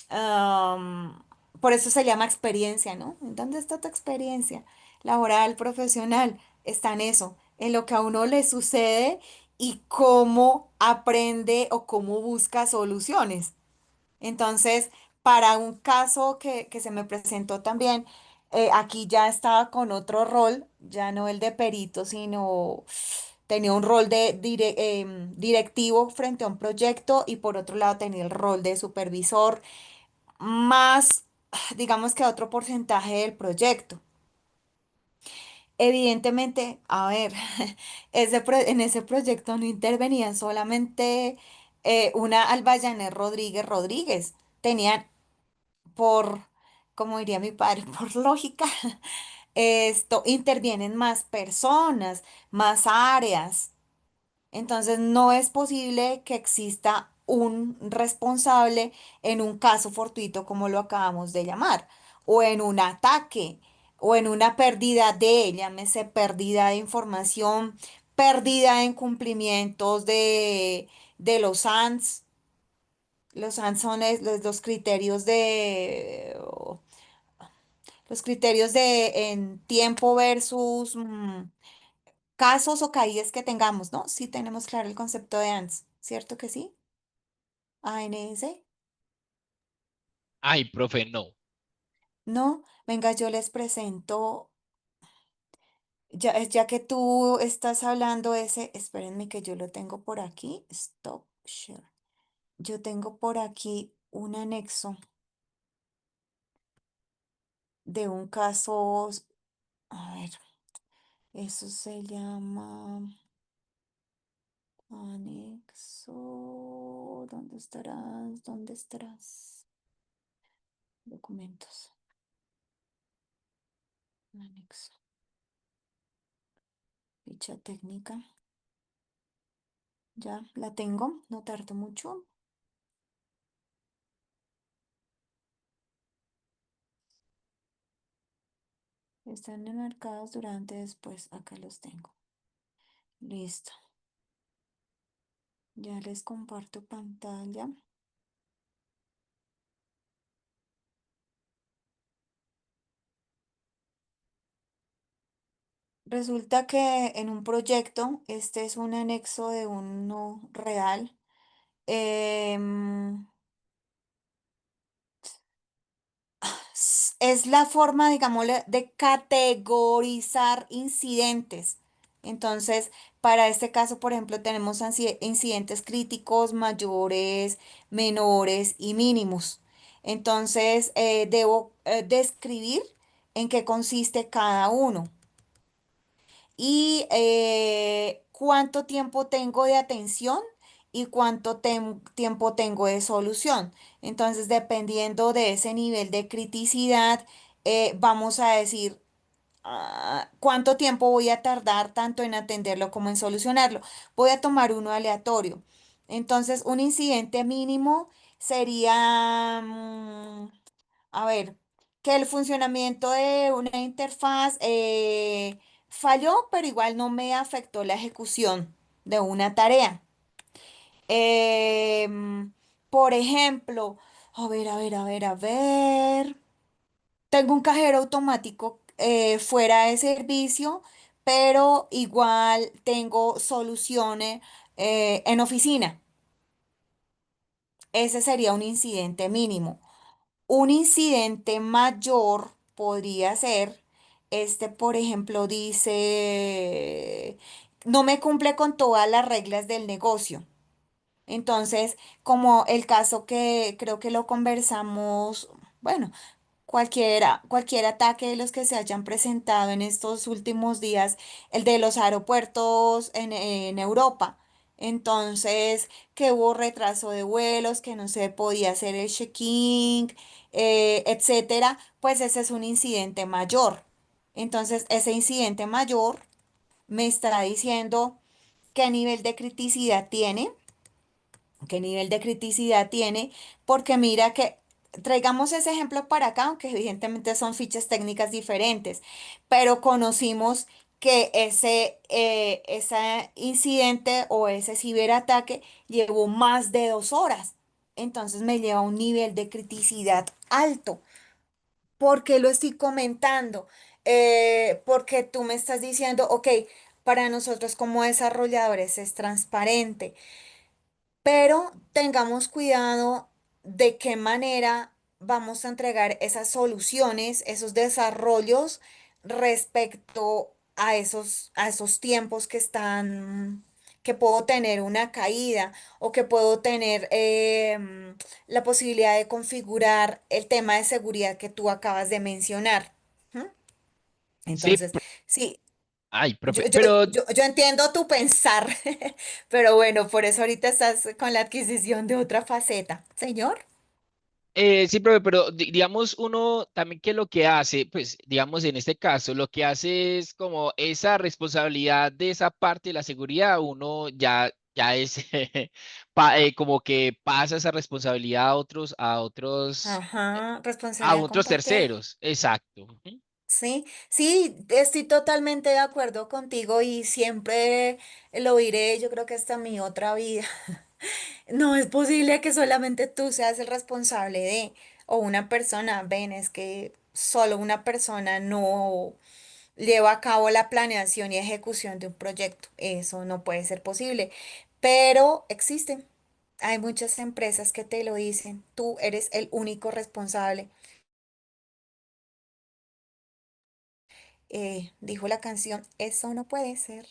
Am, por eso se llama experiencia, ¿no? ¿En dónde está tu experiencia laboral, profesional? Está en eso, en lo que a uno le sucede y cómo aprende o cómo busca soluciones. Entonces, para un caso que se me presentó también, aquí ya estaba con otro rol, ya no el de perito, sino tenía un rol de directivo frente a un proyecto y por otro lado tenía el rol de supervisor más, digamos que otro porcentaje del proyecto. Evidentemente, a ver, en ese proyecto no intervenían solamente una Albayané Rodríguez. Tenían por, como diría mi padre, por lógica, esto intervienen más personas, más áreas. Entonces, no es posible que exista un responsable en un caso fortuito como lo acabamos de llamar, o en un ataque, o en una pérdida llámese pérdida de información, pérdida en cumplimientos de los SANS. Los SANS son los criterios los criterios de en tiempo versus casos o caídas que tengamos, ¿no? Sí tenemos claro el concepto de ANS, ¿cierto que sí? ANS, Ay, profe, no. no, venga, yo les presento, ya que tú estás hablando espérenme que yo lo tengo por aquí, stop share. Yo tengo por aquí un anexo de un caso, a ver, eso se llama anexo, ¿dónde estarás? ¿Dónde estarás? Documentos, anexo. Ficha técnica. Ya la tengo, no tardo mucho. Están enmarcados durante después. Acá los tengo. Listo. Ya les comparto pantalla. Resulta que en un proyecto, este es un anexo de uno real. em, es la forma, digámosle, de categorizar incidentes. Entonces, para este caso, por ejemplo, tenemos incidentes críticos, mayores, menores y mínimos. Entonces, debo describir en qué consiste cada uno y cuánto tiempo tengo de atención y cuánto tiempo tengo de solución. Entonces, dependiendo de ese nivel de criticidad, vamos a decir cuánto tiempo voy a tardar tanto en atenderlo como en solucionarlo. Voy a tomar uno aleatorio. Entonces, un incidente mínimo sería, a ver, que el funcionamiento de una interfaz falló, pero igual no me afectó la ejecución de una tarea. Por ejemplo, a ver. Tengo un cajero automático fuera de servicio, pero igual tengo soluciones en oficina. Ese sería un incidente mínimo. Un incidente mayor podría ser, por ejemplo, dice, no me cumple con todas las reglas del negocio. Entonces, como el caso que creo que lo conversamos, bueno, cualquier ataque de los que se hayan presentado en estos últimos días, el de los aeropuertos en Europa. Entonces, que hubo retraso de vuelos, que no se podía hacer el check-in, etcétera, pues ese es un incidente mayor. Entonces, ese incidente mayor me está diciendo qué nivel de criticidad tiene, qué nivel de criticidad tiene, porque mira que traigamos ese ejemplo para acá, aunque evidentemente son fichas técnicas diferentes, pero conocimos que ese incidente o ese ciberataque llevó más de 2 horas. Entonces me lleva a un nivel de criticidad alto. ¿Por qué lo estoy comentando? Porque tú me estás diciendo, ok, para nosotros como desarrolladores es transparente, pero tengamos cuidado de qué manera vamos a entregar esas soluciones, esos desarrollos respecto a esos tiempos que están, que puedo tener una caída o que puedo tener la posibilidad de configurar el tema de seguridad que tú acabas de mencionar. ¿M? Sí, Entonces, sí, ay, yo, profe, yo, pero yo entiendo tu pensar, pero bueno, por eso ahorita estás con la adquisición de otra faceta. Señor. sí, profe, pero digamos uno también que lo que hace, pues digamos en este caso, lo que hace es como esa responsabilidad de esa parte de la seguridad, uno ya es como que pasa esa responsabilidad Ajá, a responsabilidad otros compartida. terceros, exacto. Ujú. Sí, sí, estoy totalmente de acuerdo contigo y siempre lo diré, yo creo que hasta mi otra vida. No es posible que solamente tú seas el responsable de, o una persona, ven, es que solo una persona no lleva a cabo la planeación y ejecución de un proyecto. Eso no puede ser posible, pero existen. Hay muchas empresas que te lo dicen, tú eres el único responsable. Dijo la canción, eso no puede ser.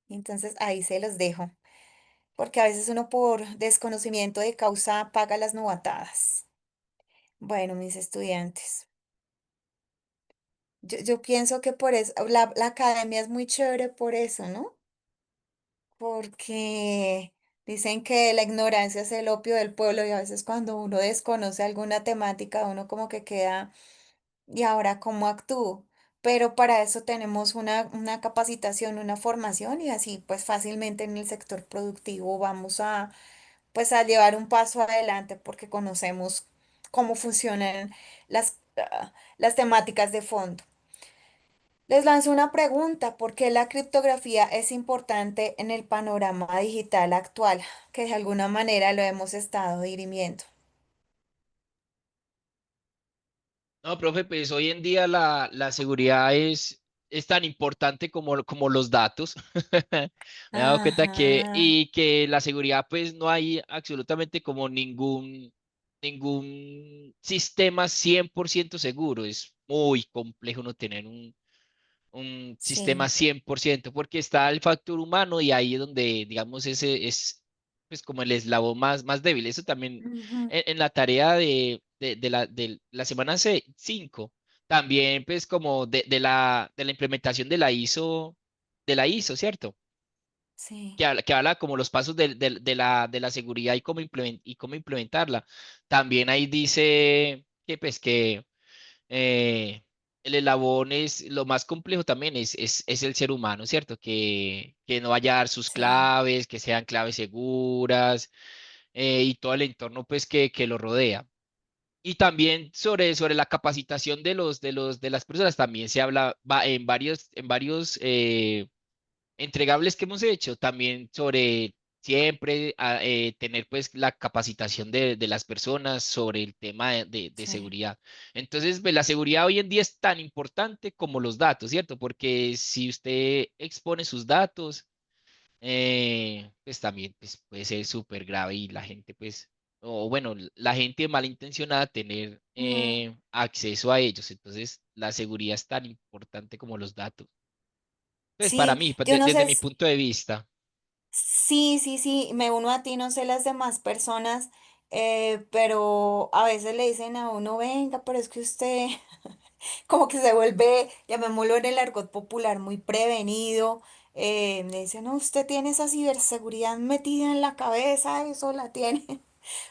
Entonces ahí se los dejo, porque a veces uno por desconocimiento de causa paga las novatadas. Bueno, mis estudiantes, yo pienso que por eso, la academia es muy chévere por eso, ¿no? Porque dicen que la ignorancia es el opio del pueblo y a veces cuando uno desconoce alguna temática, uno como que queda, ¿y ahora cómo actúo? Pero para eso tenemos una capacitación, una formación y así pues fácilmente en el sector productivo vamos a pues a llevar un paso adelante porque conocemos cómo funcionan las temáticas de fondo. Les lanzo una pregunta, ¿por qué la criptografía es importante en el panorama digital actual, que de alguna manera lo hemos estado dirimiendo? No, profe, pues hoy en día la seguridad es tan importante como los datos. Me he dado cuenta Ajá, que la seguridad, pues no hay absolutamente como ningún sistema 100% seguro. Es muy complejo no tener un sistema sí. 100% porque está el factor humano y ahí es donde, digamos, ese es pues como el eslabón más débil. Eso también Ujú, en la tarea de la semana 5 también pues como de la implementación de la ISO, ¿cierto? sí, Que habla como los pasos de la seguridad y cómo implementarla. También ahí dice que pues que eh, el eslabón es lo más complejo también es el ser humano, ¿cierto? Que no vaya a dar sus sí, claves, que sean claves seguras y todo el entorno pues que lo rodea. Y también sobre la capacitación de las personas, también se habla en varios entregables que hemos hecho, también sobre siempre tener pues la capacitación de las personas sobre el tema de sí. seguridad. Entonces, pues, la seguridad hoy en día es tan importante como los datos, ¿cierto? Porque si usted expone sus datos, pues también pues, puede ser súper grave y la gente pues, o bueno, la gente malintencionada tener Mm, acceso a ellos. Entonces, la seguridad es tan importante como los datos. Pues para sí, mí, pues, yo no sé, desde mi punto de vista. sí, sí, sí, me uno a ti, no sé las demás personas, pero a veces le dicen a uno, venga, pero es que usted como que se vuelve, llamémoslo en el argot popular, muy prevenido, Me dice, no, usted tiene esa ciberseguridad metida en la cabeza, eso la tiene.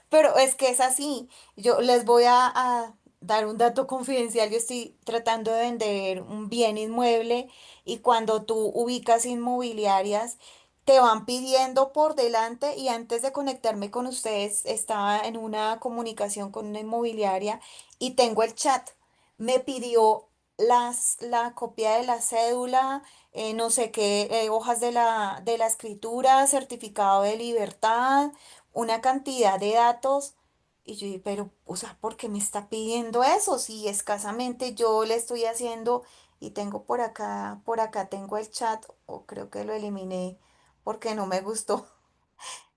Pero es que es así. Yo les voy a dar un dato confidencial. Yo estoy tratando de vender un bien inmueble y cuando tú ubicas inmobiliarias, te van pidiendo por delante y antes de conectarme con ustedes, estaba en una comunicación con una inmobiliaria y tengo el chat. Me pidió la copia de la cédula, no sé qué, hojas de la escritura, certificado de libertad, una cantidad de datos. Y yo dije, pero, o sea, ¿por qué me está pidiendo eso? Si escasamente yo le estoy haciendo y tengo por acá tengo el chat, o creo que lo eliminé porque no me gustó.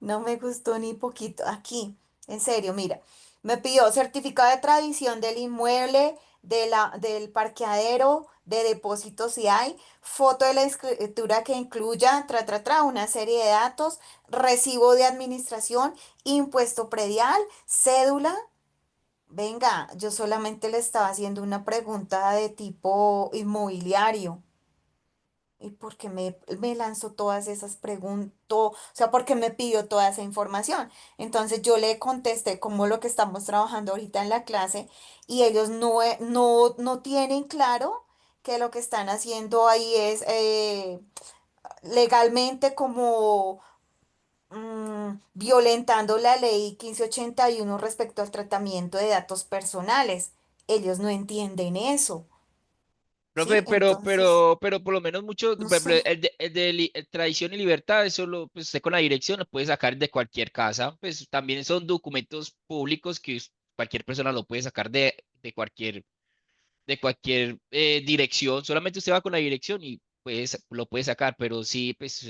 No me gustó ni poquito. Aquí, en serio, mira, me pidió certificado de tradición del inmueble, del parqueadero, de depósito si hay, foto de la escritura que incluya, una serie de datos, recibo de administración, impuesto predial, cédula. Venga, yo solamente le estaba haciendo una pregunta de tipo inmobiliario. ¿Y por qué me lanzó todas esas preguntas? O sea, ¿por qué me pidió toda esa información? Entonces yo le contesté como lo que estamos trabajando ahorita en la clase y ellos no tienen claro que lo que están haciendo ahí es legalmente como violentando la ley 1581 respecto al tratamiento de datos personales. Ellos no entienden eso, ¿sí? Profe, Entonces, pero por lo menos mucho, por no ejemplo, sé. el tradición y libertad, eso pues usted con la dirección lo puede sacar de cualquier casa, pues también son documentos públicos que cualquier persona lo puede sacar de cualquier dirección, solamente usted va con la dirección y pues lo puede sacar, pero sí, pues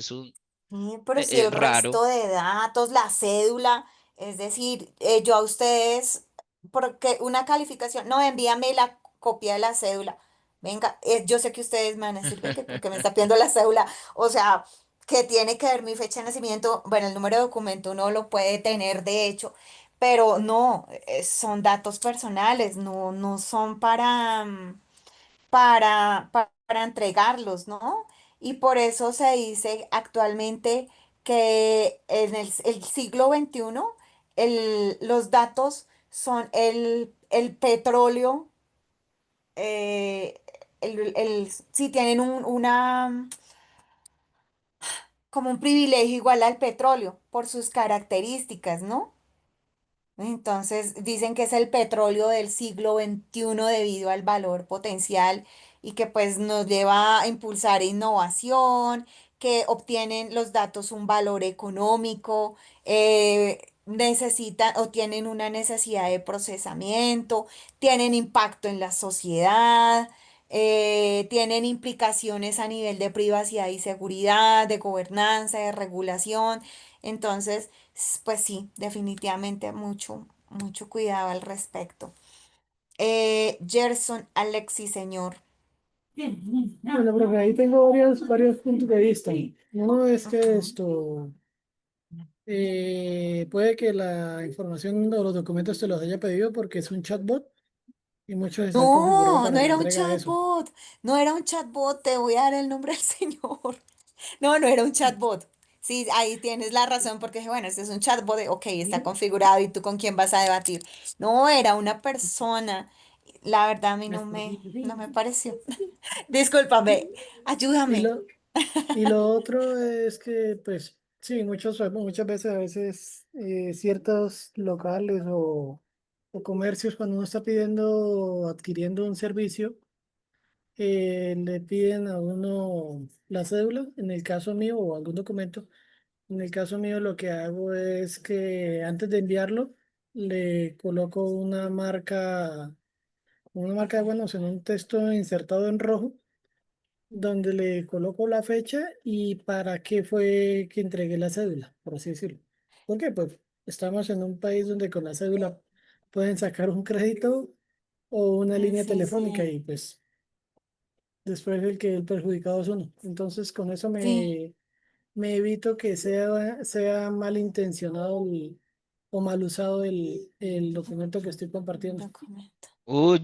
Sí, pero si es el raro. resto de datos, la cédula, es decir, yo a ustedes, porque una calificación, no, envíame la copia de la cédula. Venga, yo sé que ustedes me van a decir, ve que porque me está pidiendo la cédula, o sea, que tiene que ver mi fecha de nacimiento, bueno, el número de documento uno lo puede tener de hecho, pero no, son datos personales, no son para entregarlos, ¿no? Y por eso se dice actualmente que en el siglo XXI los datos son el petróleo, si tienen como un privilegio igual al petróleo por sus características, ¿no? Entonces dicen que es el petróleo del siglo XXI debido al valor potencial y que pues nos lleva a impulsar innovación, que obtienen los datos un valor económico, necesitan o tienen una necesidad de procesamiento, tienen impacto en la sociedad, tienen implicaciones a nivel de privacidad y seguridad, de gobernanza, de regulación. Entonces, pues sí, definitivamente mucho cuidado al respecto. Gerson Alexis, señor. Bueno, profe, ahí tengo varios puntos de vista. Uno es que Ujú. esto puede que la información o los documentos te los haya pedido porque es un chatbot y muchos están configurados No, no para la era un entrega de eso. chatbot, no era un chatbot, te voy a dar el nombre del señor. No, no era un chatbot. Sí, ahí tienes la razón porque dije, bueno, este es un chatbot, ok, está configurado y tú con quién vas a debatir. No, era una persona. La verdad a mí no me pareció. Discúlpame, Y ayúdame. lo, y lo otro es que, pues, sí, muchas veces a veces ciertos locales o comercios cuando uno está pidiendo, adquiriendo un servicio, le piden a uno la cédula, en el caso mío, o algún documento. En el caso mío, lo que hago es que antes de enviarlo, le coloco una marca de buenos en un texto insertado en rojo, donde le coloco la fecha y para qué fue que entregué la cédula, por así decirlo. Porque pues estamos en un país donde con la cédula pueden sacar un crédito o una línea Sí, telefónica sí, y pues después el perjudicado es uno. Entonces con eso sí. me evito que sea malintencionado o mal usado el documento que estoy compartiendo. Documento.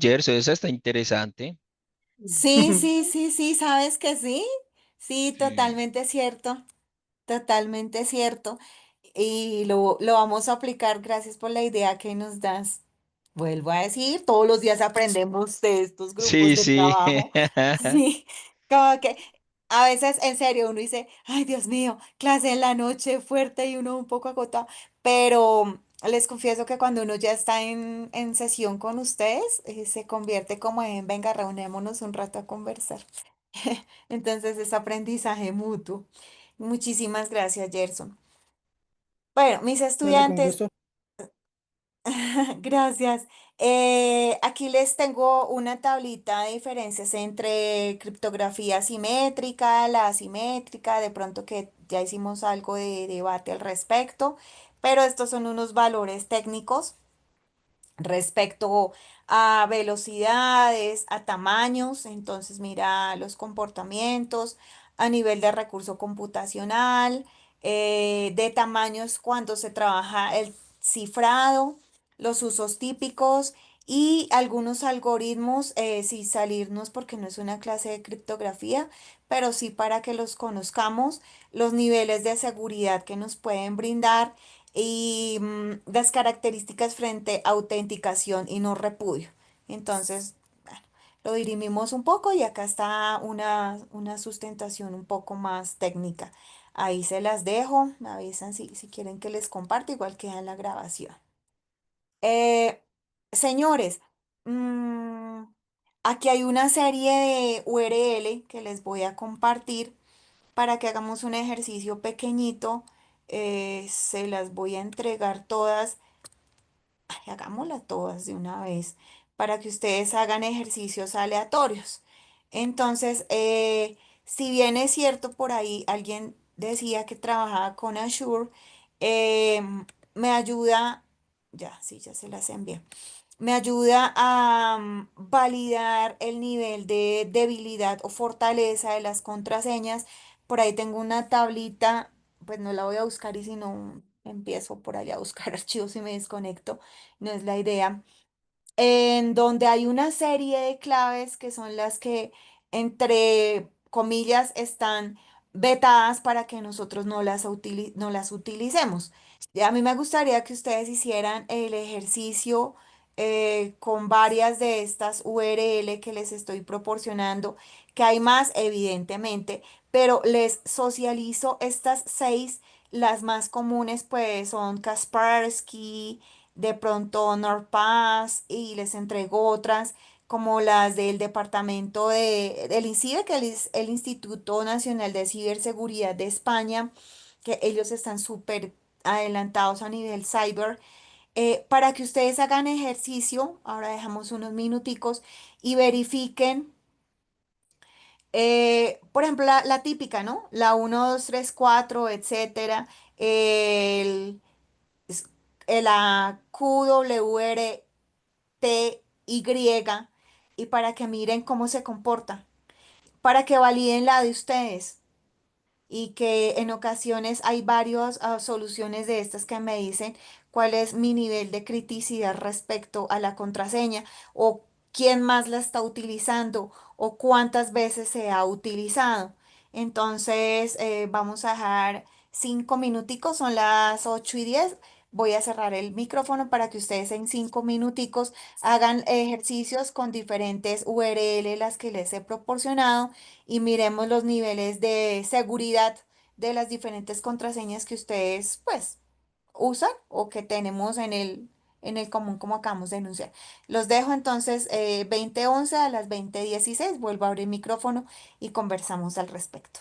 Gerson, esa está interesante. Sí, sí, sí, sí, sabes que sí. Sí, Sí. totalmente cierto. Totalmente cierto. Y lo vamos a aplicar. Gracias por la idea que nos das. Vuelvo a decir, todos los días aprendemos de estos grupos Sí, de sí. trabajo. Sí, como que a veces en serio uno dice, ay Dios mío, clase en la noche fuerte y uno un poco agotado. Pero les confieso que cuando uno ya está en sesión con ustedes, se convierte como en, venga, reunémonos un rato a conversar. Entonces es aprendizaje mutuo. Muchísimas gracias, Gerson. Bueno, mis Vale, con estudiantes, gusto. gracias. Aquí les tengo una tablita de diferencias entre criptografía simétrica, la asimétrica, de pronto que ya hicimos algo de debate al respecto, pero estos son unos valores técnicos respecto a velocidades, a tamaños, entonces mira los comportamientos a nivel de recurso computacional, de tamaños cuando se trabaja el cifrado, los usos típicos y algunos algoritmos, sin salirnos porque no es una clase de criptografía, pero sí para que los conozcamos, los niveles de seguridad que nos pueden brindar y las características frente a autenticación y no repudio. Entonces, bueno, lo dirimimos un poco y acá está una sustentación un poco más técnica. Ahí se las dejo, me avisan si quieren que les comparta, igual queda en la grabación. Eh, señores, mm, aquí hay una serie de URL que les voy a compartir para que hagamos un ejercicio pequeñito. Se las voy a entregar todas. Ay, hagámoslas todas de una vez para que ustedes hagan ejercicios aleatorios. Entonces, si bien es cierto, por ahí alguien decía que trabajaba con Azure, me ayuda, ya, sí, ya se las envié. Me ayuda a validar el nivel de debilidad o fortaleza de las contraseñas. Por ahí tengo una tablita, pues no la voy a buscar y si no empiezo por allá a buscar archivos y me desconecto, no es la idea en donde hay una serie de claves que son las que, entre comillas, están vetadas para que nosotros no las utilicemos. Y a mí me gustaría que ustedes hicieran el ejercicio con varias de estas URL que les estoy proporcionando, que hay más, evidentemente, pero les socializo estas seis. Las más comunes pues son Kaspersky, de pronto NordPass y les entrego otras como las del departamento del INCIBE, que es el Instituto Nacional de Ciberseguridad de España, que ellos están súper adelantados a nivel cyber, para que ustedes hagan ejercicio. Ahora dejamos unos minuticos y verifiquen, por ejemplo, la típica, ¿no? La 1, 2, 3, 4, etcétera. El, es- la QWR y y para que miren cómo se comporta, para que validen la de ustedes y que en ocasiones hay varias soluciones de estas que me dicen cuál es mi nivel de criticidad respecto a la contraseña o quién más la está utilizando o cuántas veces se ha utilizado. Entonces, vamos a dejar 5 minuticos, son las 8:10. Voy a cerrar el micrófono para que ustedes en 5 minuticos hagan ejercicios con diferentes URL, las que les he proporcionado, y miremos los niveles de seguridad de las diferentes contraseñas que ustedes pues usan o que tenemos en el común como acabamos de denunciar. Los dejo entonces 20:11 a las 20:16. Vuelvo a abrir el micrófono y conversamos al respecto.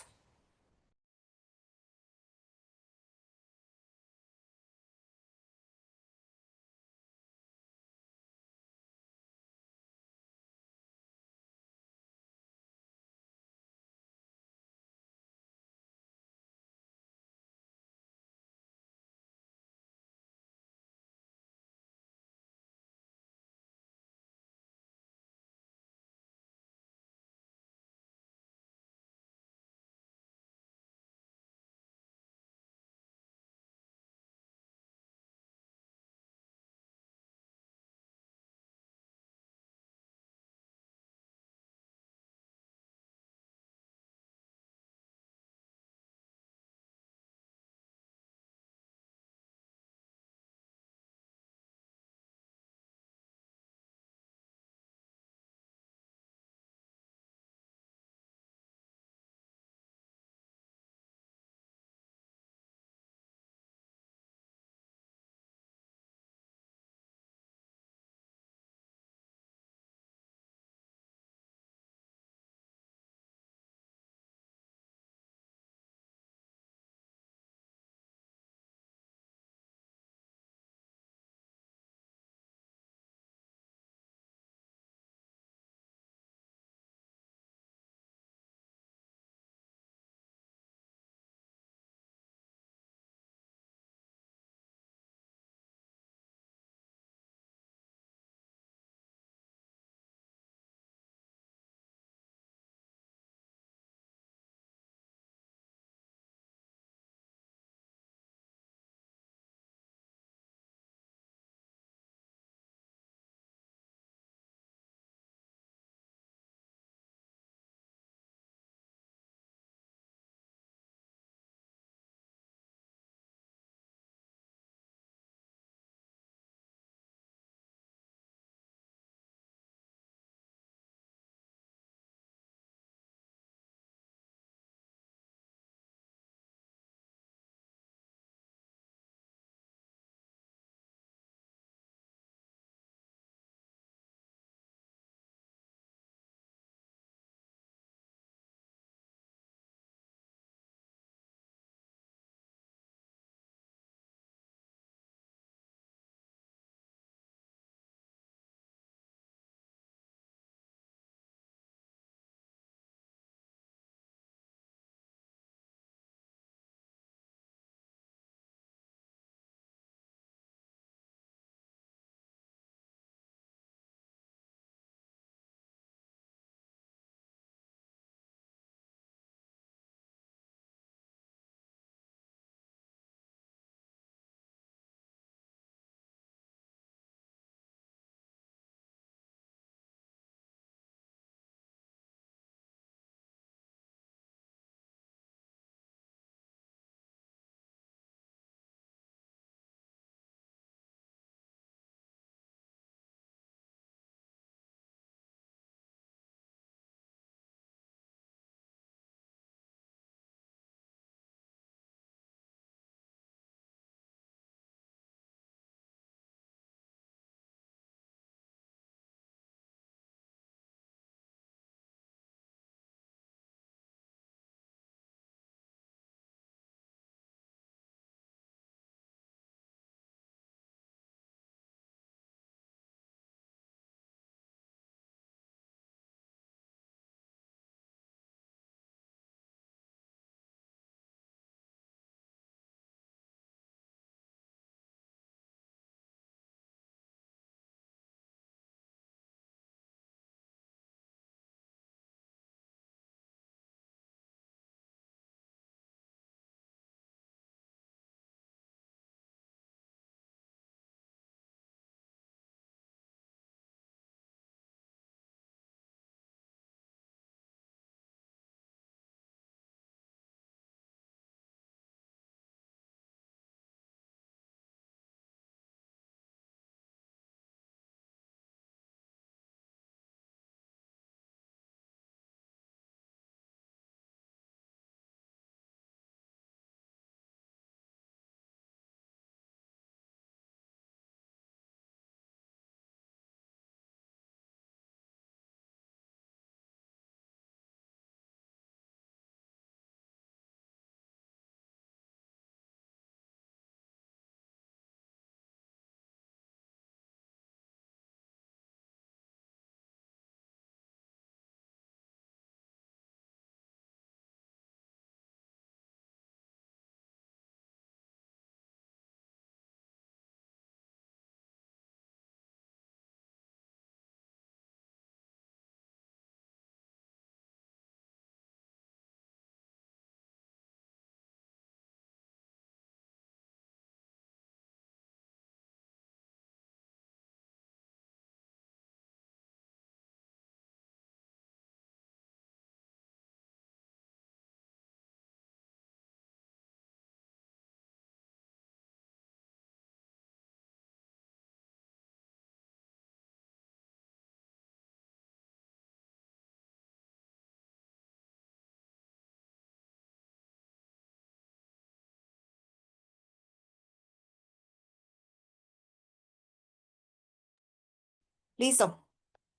Listo,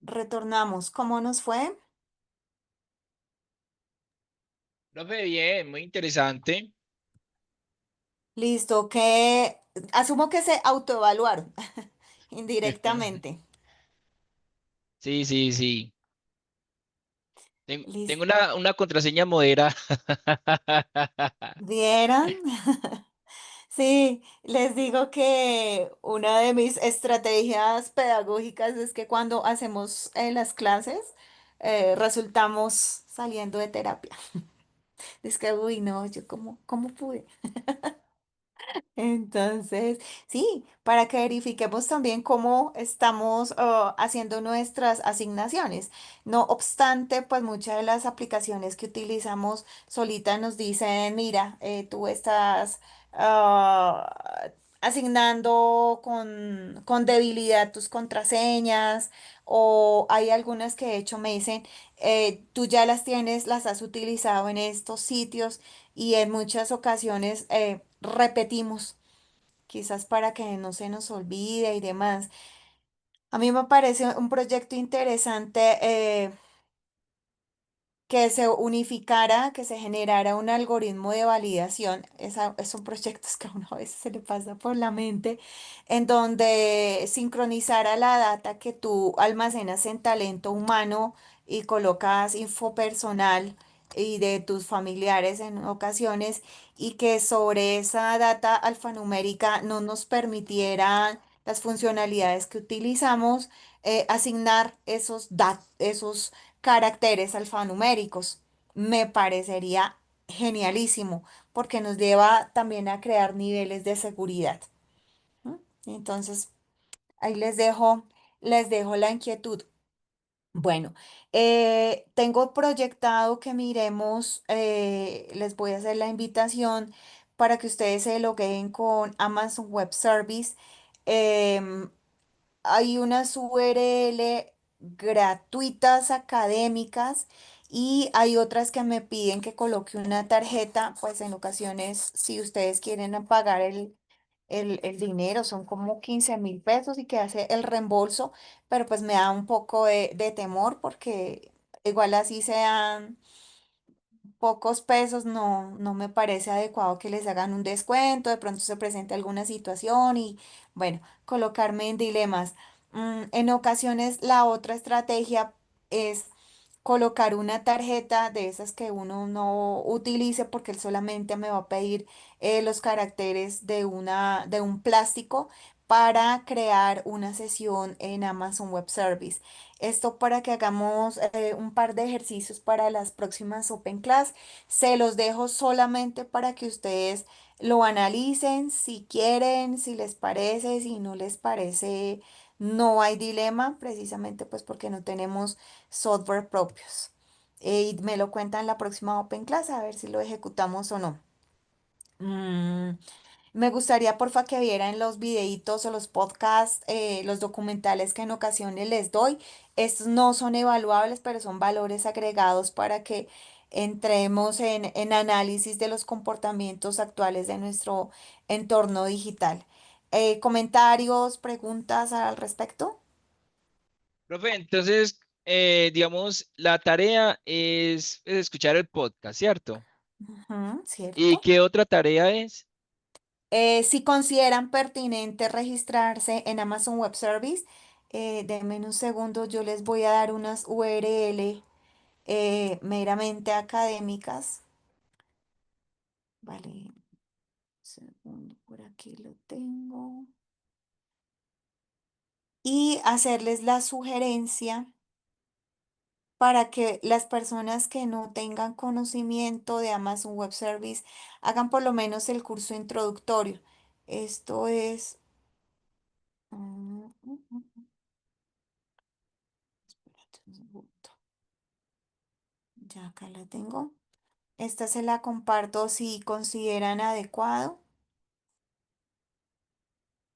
retornamos. ¿Cómo nos fue? Profe, bien, muy interesante. Listo, que asumo que se autoevaluaron indirectamente. Sí, sí, sí. Tengo Listo. una contraseña modera. ¿Vieron? Sí, les digo que una de mis estrategias pedagógicas es que cuando hacemos las clases, resultamos saliendo de terapia. Es que, uy, no, yo cómo pude. Entonces, sí, para que verifiquemos también cómo estamos haciendo nuestras asignaciones. No obstante, pues muchas de las aplicaciones que utilizamos solitas nos dicen, mira, tú estás asignando con debilidad tus contraseñas, o hay algunas que de hecho me dicen, tú ya las tienes, las has utilizado en estos sitios y en muchas ocasiones repetimos, quizás para que no se nos olvide y demás. A mí me parece un proyecto interesante, que se unificara, que se generara un algoritmo de validación. Son proyectos que a uno a veces se le pasa por la mente, en donde sincronizara la data que tú almacenas en talento humano y colocas info personal y de tus familiares en ocasiones, y que sobre esa data alfanumérica no nos permitieran las funcionalidades que utilizamos, asignar esos caracteres alfanuméricos. Me parecería genialísimo porque nos lleva también a crear niveles de seguridad. ¿M? Entonces, ahí les dejo la inquietud. Bueno, tengo proyectado que miremos, les voy a hacer la invitación para que ustedes se logueen con Amazon Web Service. Em, Hay unas URL gratuitas académicas y hay otras que me piden que coloque una tarjeta, pues en ocasiones si ustedes quieren pagar el dinero, son como 15.000 pesos y que hace el reembolso, pero pues me da un poco de temor porque igual así sean pocos pesos, no me parece adecuado que les hagan un descuento, de pronto se presente alguna situación y bueno, colocarme en dilemas. En ocasiones la otra estrategia es colocar una tarjeta de esas que uno no utilice porque él solamente me va a pedir los caracteres de un plástico para crear una sesión en Amazon Web Service. Esto para que hagamos un par de ejercicios para las próximas Open Class. Se los dejo solamente para que ustedes lo analicen, si quieren, si les parece, si no les parece, no hay dilema, precisamente pues porque no tenemos software propios. Y me lo cuentan la próxima Open Class a ver si lo ejecutamos o no. Mm, Me gustaría, porfa, que vieran los videitos o los podcasts, los documentales que en ocasiones les doy. Estos no son evaluables, pero son valores agregados para que entremos en análisis de los comportamientos actuales de nuestro entorno digital. ¿Comentarios, preguntas al respecto? Profe, entonces, digamos, la tarea es escuchar el podcast, ¿cierto? Ujú, ¿Y ¿cierto? qué otra tarea es? Si consideran pertinente registrarse en Amazon Web Service, denme un segundo, yo les voy a dar unas URL meramente académicas. Vale, segundo, por aquí lo tengo. Y hacerles la sugerencia para que las personas que no tengan conocimiento de Amazon Web Service hagan por lo menos el curso introductorio. Esto es... espérate un segundo. Ya acá la tengo. Esta se la comparto si consideran adecuado.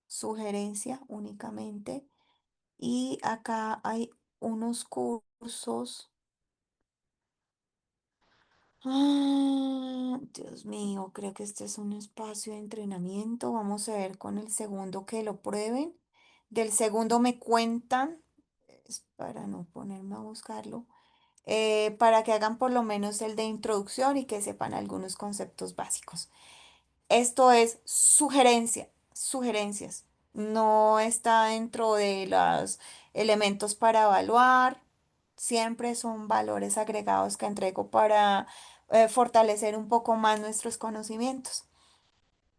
Sugerencia únicamente. Y acá hay unos cursos. Dios mío, creo que este es un espacio de entrenamiento. Vamos a ver con el segundo que lo prueben. Del segundo me cuentan. es para no ponerme a buscarlo, para que hagan por lo menos el de introducción y que sepan algunos conceptos básicos. Esto es sugerencias. No está dentro de los elementos para evaluar. Siempre son valores agregados que entrego para fortalecer un poco más nuestros conocimientos.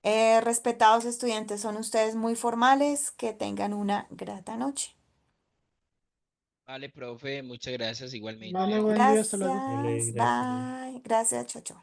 Respetados estudiantes, son ustedes muy formales. Que tengan una grata noche. Vale, profe, muchas gracias Vale, igualmente. buen día, hasta luego. Vale, Gracias. gracias. Bye. Gracias, Chocho.